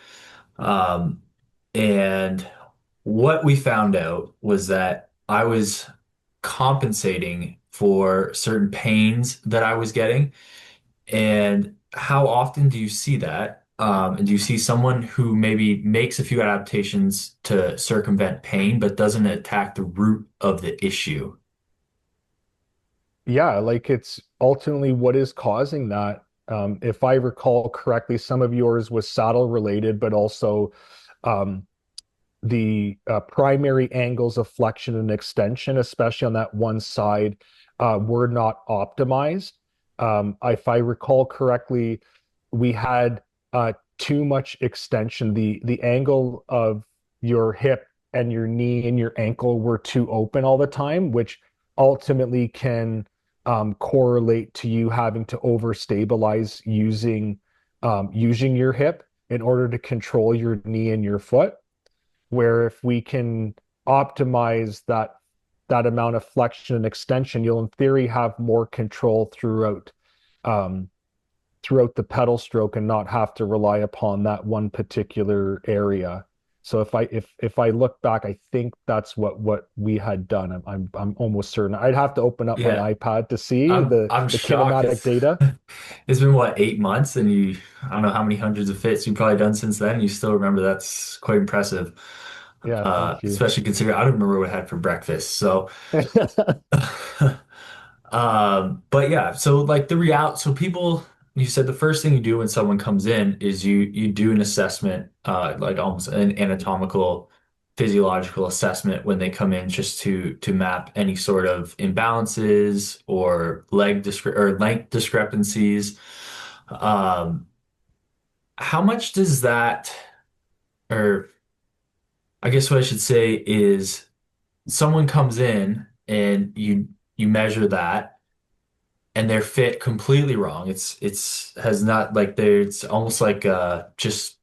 Um, and what we found out was that I was compensating for certain pains that I was getting. And how often do you see that? And do you see someone who maybe makes a few adaptations to circumvent pain, but doesn't attack the root of the issue? Yeah, like it's ultimately what is causing that. If I recall correctly, some of yours was saddle related, but also um, the primary angles of flexion and extension, especially on that one side, were not optimized. If I recall correctly, we had too much extension. The angle of your hip and your knee and your ankle were too open all the time, which ultimately can correlate to you having to overstabilize using your hip in order to control your knee and your foot. Where if we can optimize that amount of flexion and extension, you'll in theory have more control throughout throughout the pedal stroke and not have to rely upon that one particular area. So if I look back, I think that's what we had done. I'm almost certain. I'd have to open up Yeah, my iPad to see I'm the shocked. kinematic data. It's been what, 8 months, and I don't know how many hundreds of fits you've probably done since then. You still remember. That's quite impressive. Yeah, thank you. Especially considering I don't remember what I had for breakfast. So, but yeah, so like so people, you said the first thing you do when someone comes in is you do an assessment, like almost an anatomical, physiological assessment when they come in, just to map any sort of imbalances or length discrepancies. Um, how much does that, or I guess what I should say is, someone comes in and you measure that and they're fit completely wrong. It's has not like they're it's almost like just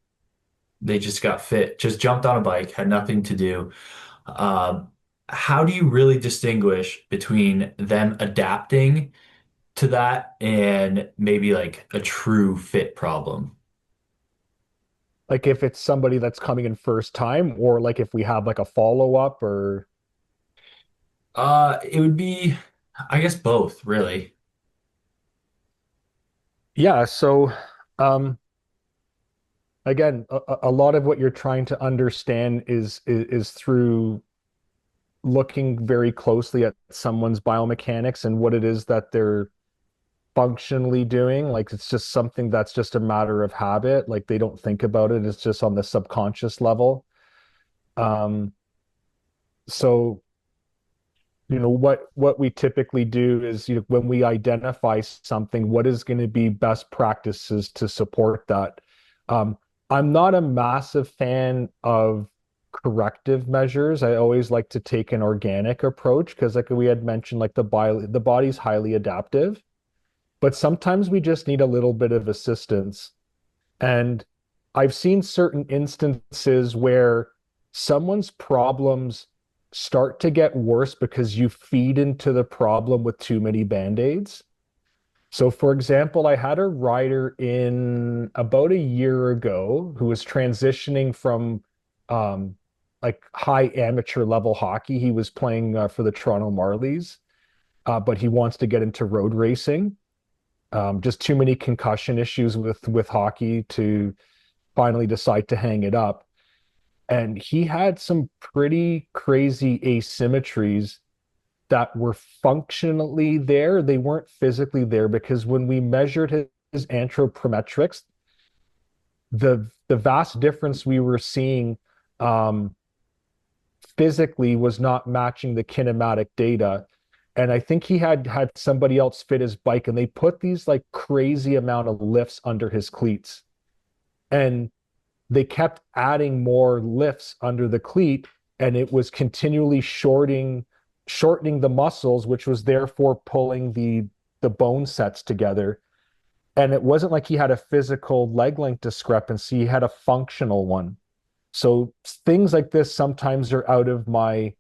they just got fit, just jumped on a bike, had nothing to do. Um, how do you really distinguish between them adapting to that and maybe like a true fit problem? Like if it's somebody that's coming in first time, or like if we have like a follow-up, or It would be, I guess, both, really. yeah, so um again, a lot of what you're trying to understand is through looking very closely at someone's biomechanics and what it is that they're functionally doing. Like it's just something that's just a matter of habit. Like they don't think about it. It's just on the subconscious level. Um, so what we typically do is, when we identify something, what is going to be best practices to support that. Um, I'm not a massive fan of corrective measures. I always like to take an organic approach because, like we had mentioned, like the body's highly adaptive, but sometimes we just need a little bit of assistance. And I've seen certain instances where someone's problems start to get worse because you feed into the problem with too many band-aids. So, for example, I had a rider in about a year ago who was transitioning from um, like high amateur level hockey. He was playing for the Toronto Marlies, but he wants to get into road racing. Just too many concussion issues with hockey to finally decide to hang it up. And he had some pretty crazy asymmetries that were functionally there. They weren't physically there because when we measured his anthropometrics, the vast difference we were seeing um, physically was not matching the kinematic data. And I think he had somebody else fit his bike, and they put these like crazy amount of lifts under his cleats. And they kept adding more lifts under the cleat, and it was continually shortening the muscles, which was therefore pulling the bone sets together. And it wasn't like he had a physical leg length discrepancy, he had a functional one. So things like this sometimes are out of my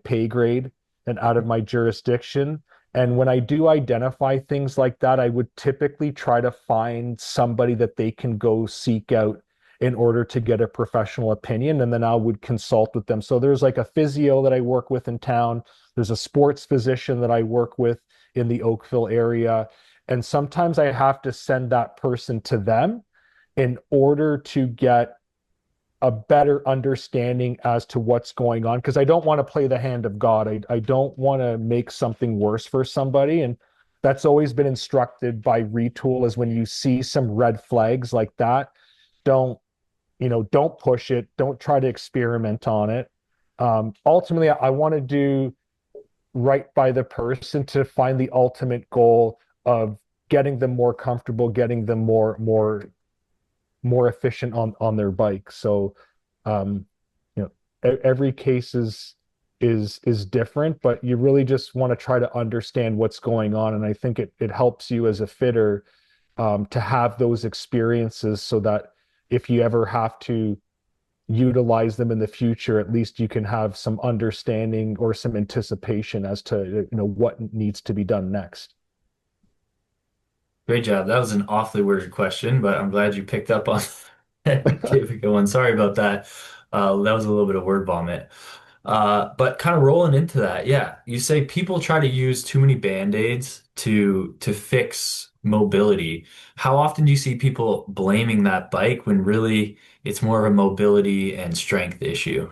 pay grade and out of my jurisdiction. And when I do identify things like that, I would typically try to find somebody that they can go seek out in order to get a professional opinion. And then I would consult with them. So there's like a physio that I work with in town. There's a sports physician that I work with in the Oakville area. And sometimes I have to send that person to them in order to get a better understanding as to what's going on, because I don't want to play the hand of God. I don't want to make something worse for somebody. And that's always been instructed by Retool, is when you see some red flags like that, don't, don't push it. Don't try to experiment on it. Ultimately, I want to do right by the person to find the ultimate goal of getting them more comfortable, getting them more efficient on their bike. So um every case is different, but you really just want to try to understand what's going on. And I think it helps you as a fitter to have those experiences, so that if you ever have to utilize them in the future, at least you can have some understanding or some anticipation as to what needs to be done next. Great job. That was an awfully worded question, but I'm glad you picked up on gave a good one. Sorry about that. That was a little bit of word vomit. But kind of rolling into that, yeah, you say people try to use too many band-aids to fix mobility. How often do you see people blaming that bike when really it's more of a mobility and strength issue?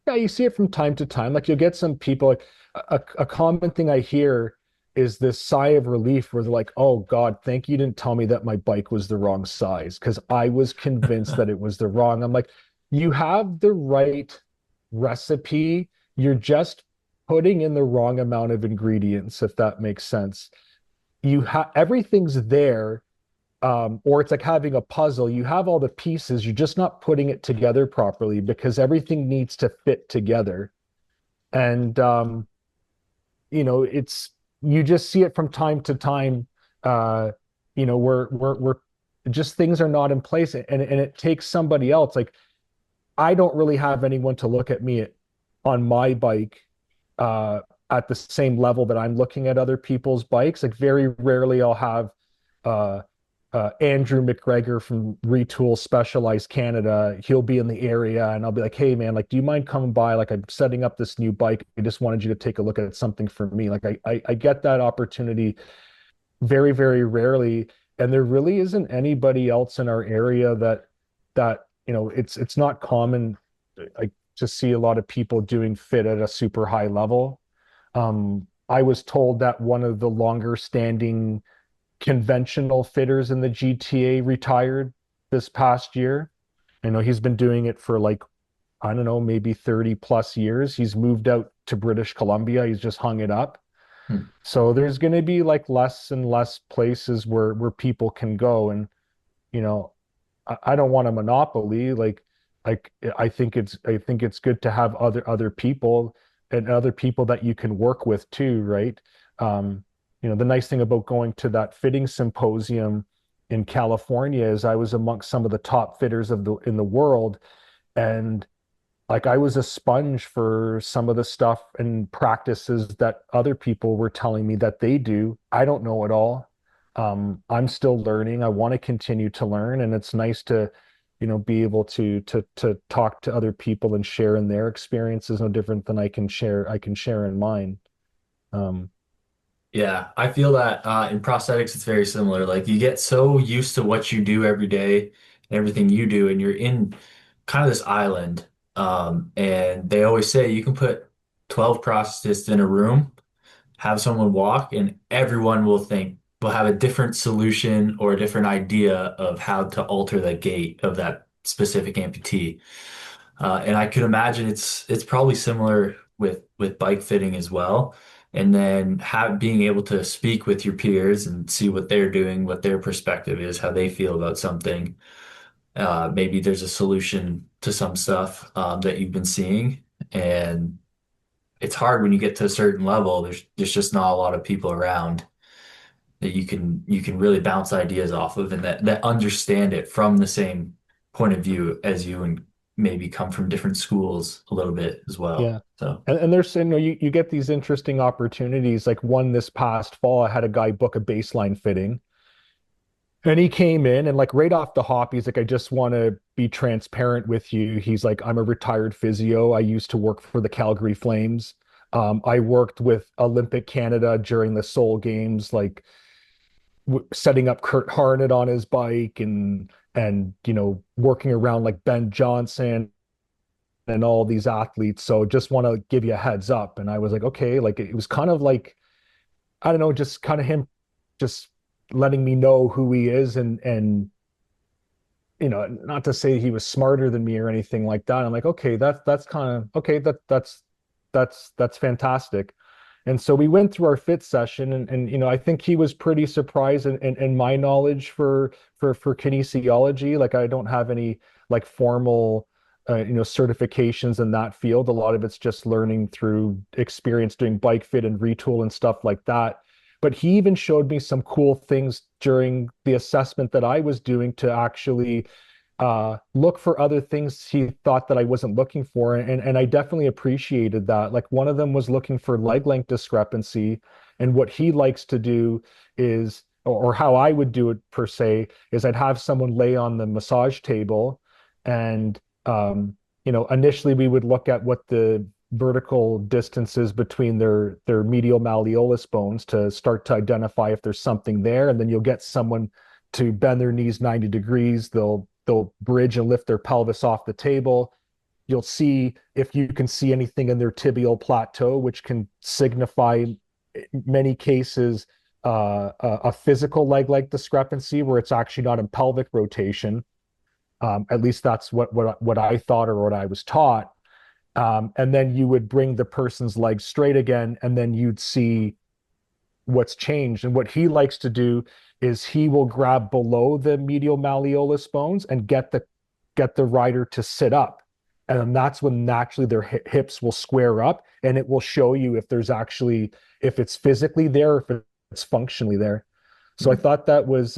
Yeah, you see it from time to time. Like you'll get some people, like a common thing I hear is this sigh of relief where they're like, "Oh God, thank you didn't tell me that my bike was the wrong size because I was convinced that it was the wrong." I'm like, you have the right recipe. You're just putting in the wrong amount of ingredients, if that makes sense. You have everything's there, or it's like having a puzzle. You have all the pieces, you're just not putting it together properly because everything needs to fit together. And it's you just see it from time to time. Uh, we're just things are not in place, and it takes somebody else. Like I don't really have anyone to look at me on my bike uh, at the same level that I'm looking at other people's bikes. Like very rarely I'll have uh, Andrew McGregor from Retool Specialized Canada. He'll be in the area and I'll be like, hey man, like, do you mind coming by? Like I'm setting up this new bike. I just wanted you to take a look at something for me. Like I get that opportunity very, very rarely. And there really isn't anybody else in our area that it's not common like to see a lot of people doing fit at a super high level. I was told that one of the longer standing conventional fitters in the GTA retired this past year. I know he's been doing it for like, I don't know, maybe 30 plus years. He's moved out to British Columbia. He's just hung it up. Hmm. So there's going to be like less and less places where people can go. And, you know, I don't want a monopoly. Like I think it's good to have other people and other people that you can work with too, right? The nice thing about going to that fitting symposium in California is I was amongst some of the top fitters in the world, and like I was a sponge for some of the stuff and practices that other people were telling me that they do. I don't know it all. I'm still learning. I want to continue to learn, and it's nice to, be able to talk to other people and share in their experiences, no different than I can share in mine. Um, Yeah, I feel that in prosthetics it's very similar. Like you get so used to what you do every day and everything you do, and you're in kind of this island. And they always say you can put 12 prosthetists in a room, have someone walk, and everyone will have a different solution or a different idea of how to alter the gait of that specific amputee. And I could imagine it's probably similar with bike fitting as well. And then being able to speak with your peers and see what they're doing, what their perspective is, how they feel about something. Maybe there's a solution to some stuff that you've been seeing, and it's hard when you get to a certain level. There's just not a lot of people around that you can really bounce ideas off of and that understand it from the same point of view as you and maybe come from different schools a little bit as well. yeah. So And there's, you get these interesting opportunities. Like one this past fall, I had a guy book a baseline fitting. And he came in and like right off the hop, he's like, I just want to be transparent with you. He's like, I'm a retired physio. I used to work for the Calgary Flames. I worked with Olympic Canada during the Seoul Games, like setting up Kurt Harnett on his bike and working around like Ben Johnson and all these athletes. So just want to give you a heads up. And I was like, okay, like it was kind of like, I don't know, just kind of him just letting me know who he is and not to say he was smarter than me or anything like that. I'm like, okay, that's kind of okay, that's fantastic. And so we went through our fit session and I think he was pretty surprised in my knowledge for kinesiology. Like I don't have any like formal certifications in that field. A lot of it's just learning through experience doing bike fit and retool and stuff like that. But he even showed me some cool things during the assessment that I was doing to actually look for other things he thought that I wasn't looking for. And I definitely appreciated that. Like one of them was looking for leg length discrepancy. And what he likes to do is or how I would do it per se, is I'd have someone lay on the massage table, and initially we would look at what the vertical distances between their medial malleolus bones to start to identify if there's something there, and then you'll get someone to bend their knees 90 degrees. They'll bridge and lift their pelvis off the table. You'll see if you can see anything in their tibial plateau, which can signify, in many cases, a physical leg-like discrepancy where it's actually not in pelvic rotation. At least that's what I thought, or what I was taught. And then you would bring the person's legs straight again, and then you'd see what's changed. And what he likes to do is he will grab below the medial malleolus bones and get the rider to sit up. And then that's when naturally their hips will square up, and it will show you if it's physically there, or if it's functionally there. So I thought that was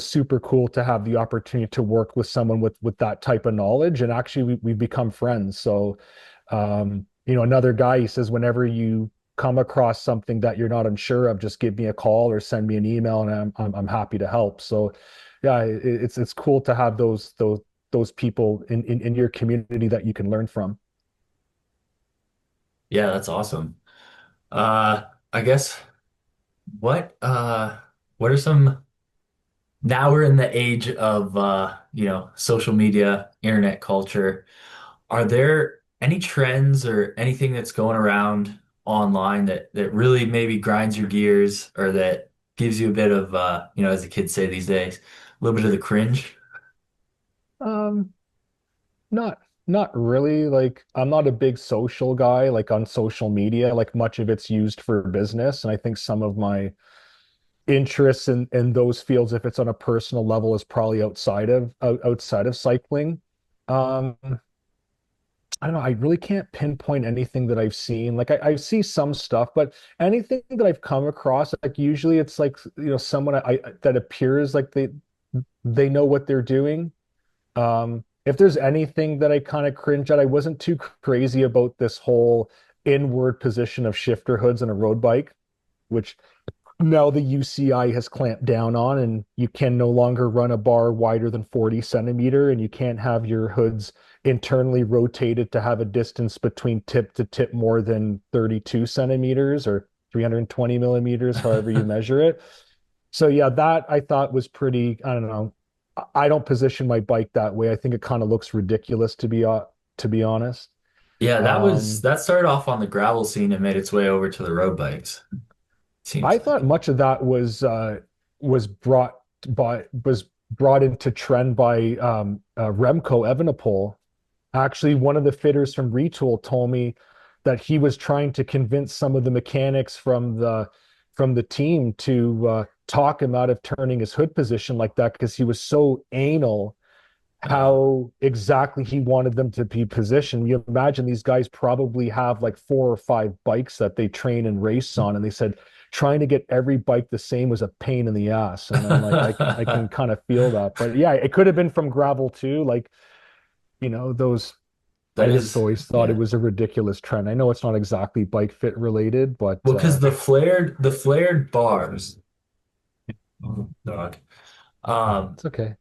super cool to have the opportunity to work with someone with that type of knowledge. And actually we've become friends. So another guy, he says, whenever you come across something that you're not unsure of, just give me a call or send me an email, and I'm happy to help. So yeah, it's cool to have those people in your community that you can learn from. Yeah, that's awesome. I guess what are some, now we're in the age of social media, internet culture. Are there any trends or anything that's going around online that really maybe grinds your gears, or that gives you a bit of as the kids say these days, a little bit of the cringe? Um, not not really. Like, I'm not a big social guy, like on social media. Like, much of it's used for business, and I think some of my interests in those fields, if it's on a personal level, is probably outside of cycling. Um, I don't know. I really can't pinpoint anything that I've seen. Like, I see some stuff, but anything that I've come across, like usually it's like, someone that appears like they know what they're doing. If there's anything that I kind of cringe at, I wasn't too crazy about this whole inward position of shifter hoods on a road bike, which now the UCI has clamped down on, and you can no longer run a bar wider than 40 centimeter, and you can't have your hoods internally rotated to have a distance between tip to tip more than 32 centimeters or 320 millimeters, however you measure it. So yeah, that I thought was pretty, I don't know. I don't position my bike that way. I think it kind of looks ridiculous, to be honest. Yeah, Um, that started off on the gravel scene and made its way over to the road bikes, seems I thought like. much of that was brought into trend by Remco Evenepoel. Actually, one of the fitters from Retool told me that he was trying to convince some of the mechanics from the team to talk him out of turning his hood position like that, because he was so anal how exactly he wanted them to be positioned. You imagine these guys probably have like 4 or 5 bikes that they train and race on, and they said trying to get every bike the same was a pain in the ass. And I'm like, I can kind of feel that. But yeah, it could have been from gravel too. Like, those, I That just is, always thought it yeah. was a ridiculous trend. I know it's not exactly bike fit related, but Well, because the flared bars, oh, dog. Um, it's okay.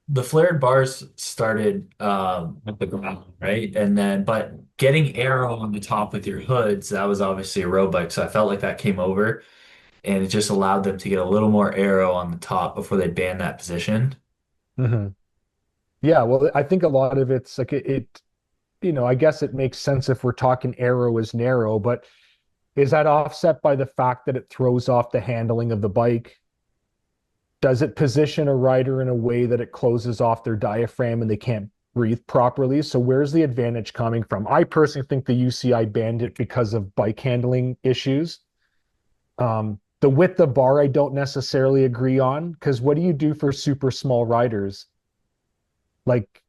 the flared bars started at the ground, right? And then, but getting aero on the top with your hoods, that was obviously a road bike. So I felt like that came over, and it just allowed them to get a little more aero on the top before they banned that position. Hmm. Yeah, well, I think a lot of it's like I guess it makes sense if we're talking arrow is narrow, but is that offset by the fact that it throws off the handling of the bike? Does it position a rider in a way that it closes off their diaphragm and they can't breathe properly? So where's the advantage coming from? I personally think the UCI banned it because of bike handling issues. The width of bar, I don't necessarily agree on, because what do you do for super small riders? Like,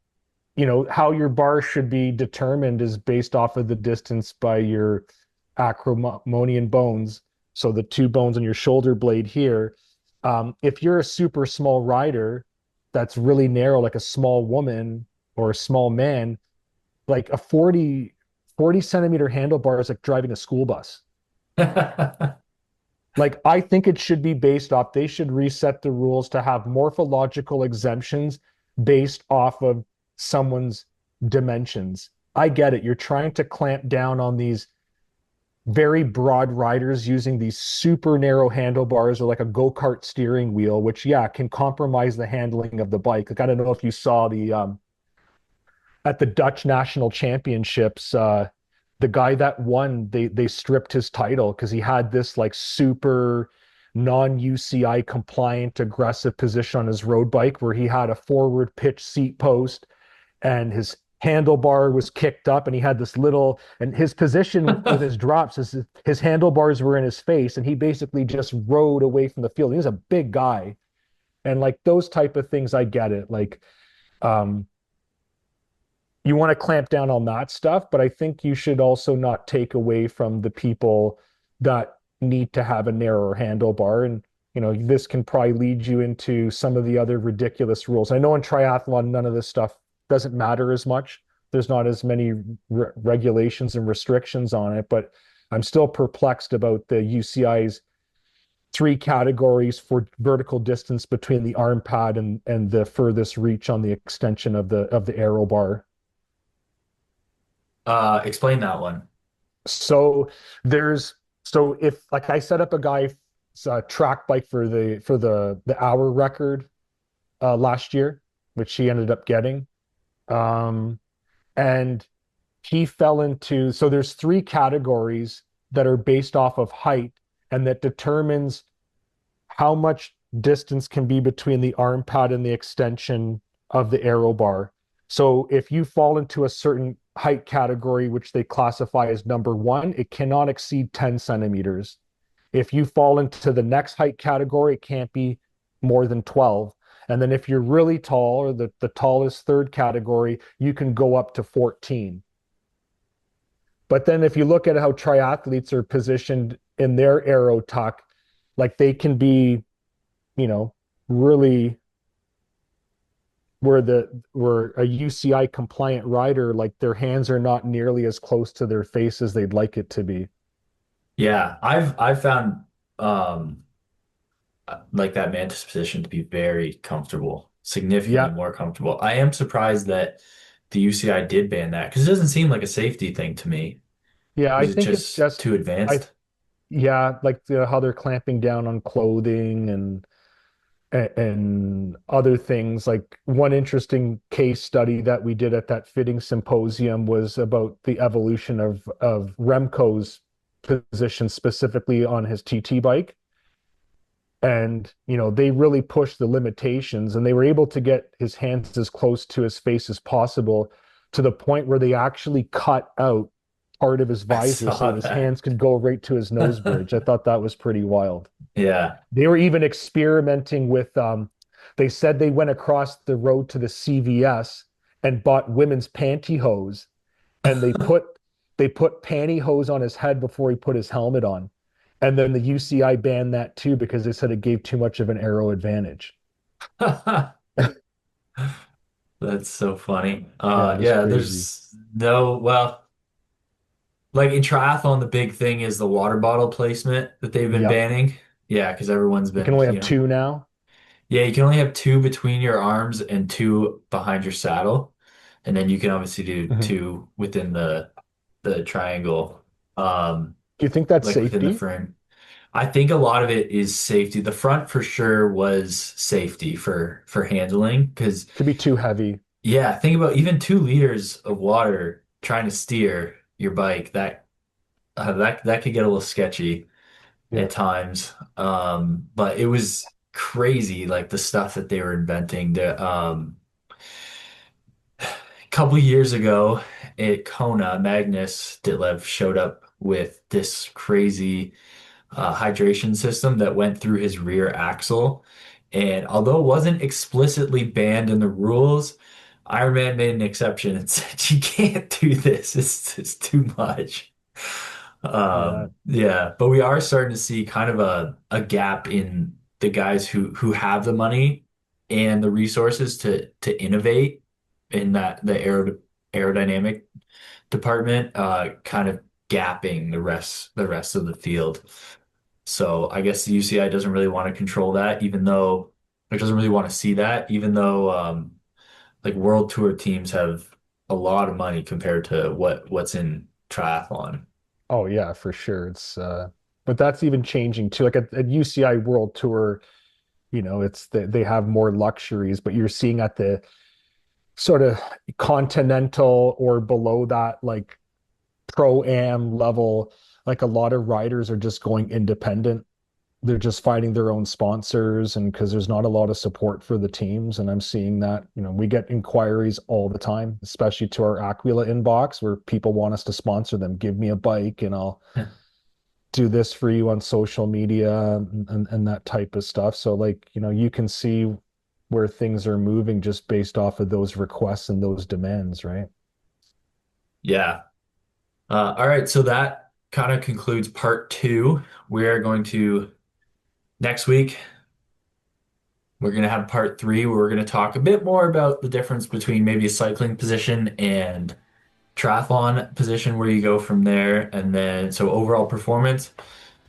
how your bar should be determined is based off of the distance by your acromonian bones. So the 2 bones on your shoulder blade here. If you're a super small rider that's really narrow, like a small woman or a small man, like a 40 centimeter handlebar is like driving a school bus. Like, I think it should be based off, they should reset the rules to have morphological exemptions based off of someone's dimensions. I get it. You're trying to clamp down on these very broad riders using these super narrow handlebars or like a go-kart steering wheel, which, yeah, can compromise the handling of the bike. Like, I don't know if you saw the at the Dutch National Championships, the guy that won, they stripped his title because he had this like super non-UCI compliant aggressive position on his road bike where he had a forward pitch seat post and his handlebar was kicked up and he had this little, and his position with his drops is his handlebars were in his face and he basically just rode away from the field. He was a big guy. And like those type of things, I get it. Like, um, you want to clamp down on that stuff, but I think you should also not take away from the people that need to have a narrower handlebar. And, this can probably lead you into some of the other ridiculous rules. I know in triathlon, none of this stuff doesn't matter as much. There's not as many regulations and restrictions on it, but I'm still perplexed about the UCI's three categories for vertical distance between the arm pad and the furthest reach on the extension of the aero bar. Explain that one. So if like I set up a guy's track bike for the hour record last year, which he ended up getting, and he fell into, so there's three categories that are based off of height and that determines how much distance can be between the arm pad and the extension of the aero bar. So if you fall into a certain height category, which they classify as number one, it cannot exceed 10 centimeters. If you fall into the next height category, it can't be more than 12. And then if you're really tall, or the tallest third category, you can go up to 14. But then if you look at how triathletes are positioned in their aero tuck, like they can be, really where a UCI compliant rider, like their hands are not nearly as close to their face as they'd like it to be. Yeah, I've found like that mantis position to be very comfortable, significantly Yeah. more comfortable. I am surprised that the UCI did ban that because it doesn't seem like a safety thing to me. Yeah, I Is it think it's just just too I advanced? yeah, like how they're clamping down on clothing and other things. Like one interesting case study that we did at that fitting symposium was about the evolution of Remco's position specifically on his TT bike. And they really pushed the limitations and they were able to get his hands as close to his face as possible to the point where they actually cut out part of his I visor so saw that his that. hands could go right to his nose bridge. I thought that was pretty wild. Yeah. They were even experimenting with they said they went across the road to the CVS and bought women's pantyhose and they put pantyhose on his head before he put his helmet on. And then the UCI banned that too because they said it gave too much of an aero advantage. That's so funny. Yeah, it was Yeah, crazy. there's no, well, like in triathlon, the big thing is the water bottle placement that they've been Yep. banning. Yeah, because everyone's You can been, only have two now. yeah, you can only have two between your arms and two behind your saddle. And then you can obviously do Mhm. two within the triangle, Do you think that's like within the safety? frame. I think a lot of it is safety. The front for sure was safety for handling because Could be too heavy. yeah, think about even 2 liters of water trying to steer your bike. That could get a little sketchy Yeah. at times. But it was crazy, like the stuff that they were inventing. A couple years ago at Kona, Magnus Ditlev showed up with this crazy hydration system that went through his rear axle. And although it wasn't explicitly banned in the rules, Ironman made an exception and said, you can't do this. It's too much. Yeah. Yeah, but we are starting to see kind of a gap in the guys who have the money and the resources to innovate in that the aerodynamic department, kind of gapping the rest of the field. So I guess the UCI doesn't really want to control that, even though it doesn't really want to see that, even though like World Tour teams have a lot of money compared to what's in triathlon. Oh yeah, for sure. It's but that's even changing too. Like at UCI World Tour, it's they have more luxuries, but you're seeing at the sort of continental or below that, like pro-am level, like a lot of riders are just going independent. They're just finding their own sponsors, and because there's not a lot of support for the teams. And I'm seeing that, we get inquiries all the time, especially to our Aquila inbox, where people want us to sponsor them. Give me a bike and I'll do this for you on social media and that type of stuff. So like, you can see where things are moving just based off of those requests and those demands, right? Yeah. All right, so that kind of concludes part two. We are going to next week, we're going to have part three where we're going to talk a bit more about the difference between maybe a cycling position and triathlon position, where you go from there. And then, so overall performance,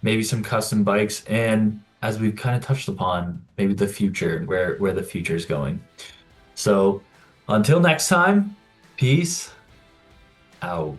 maybe some custom bikes, and as we've kind of touched upon, maybe the future, where the future is going. So until next time, peace out.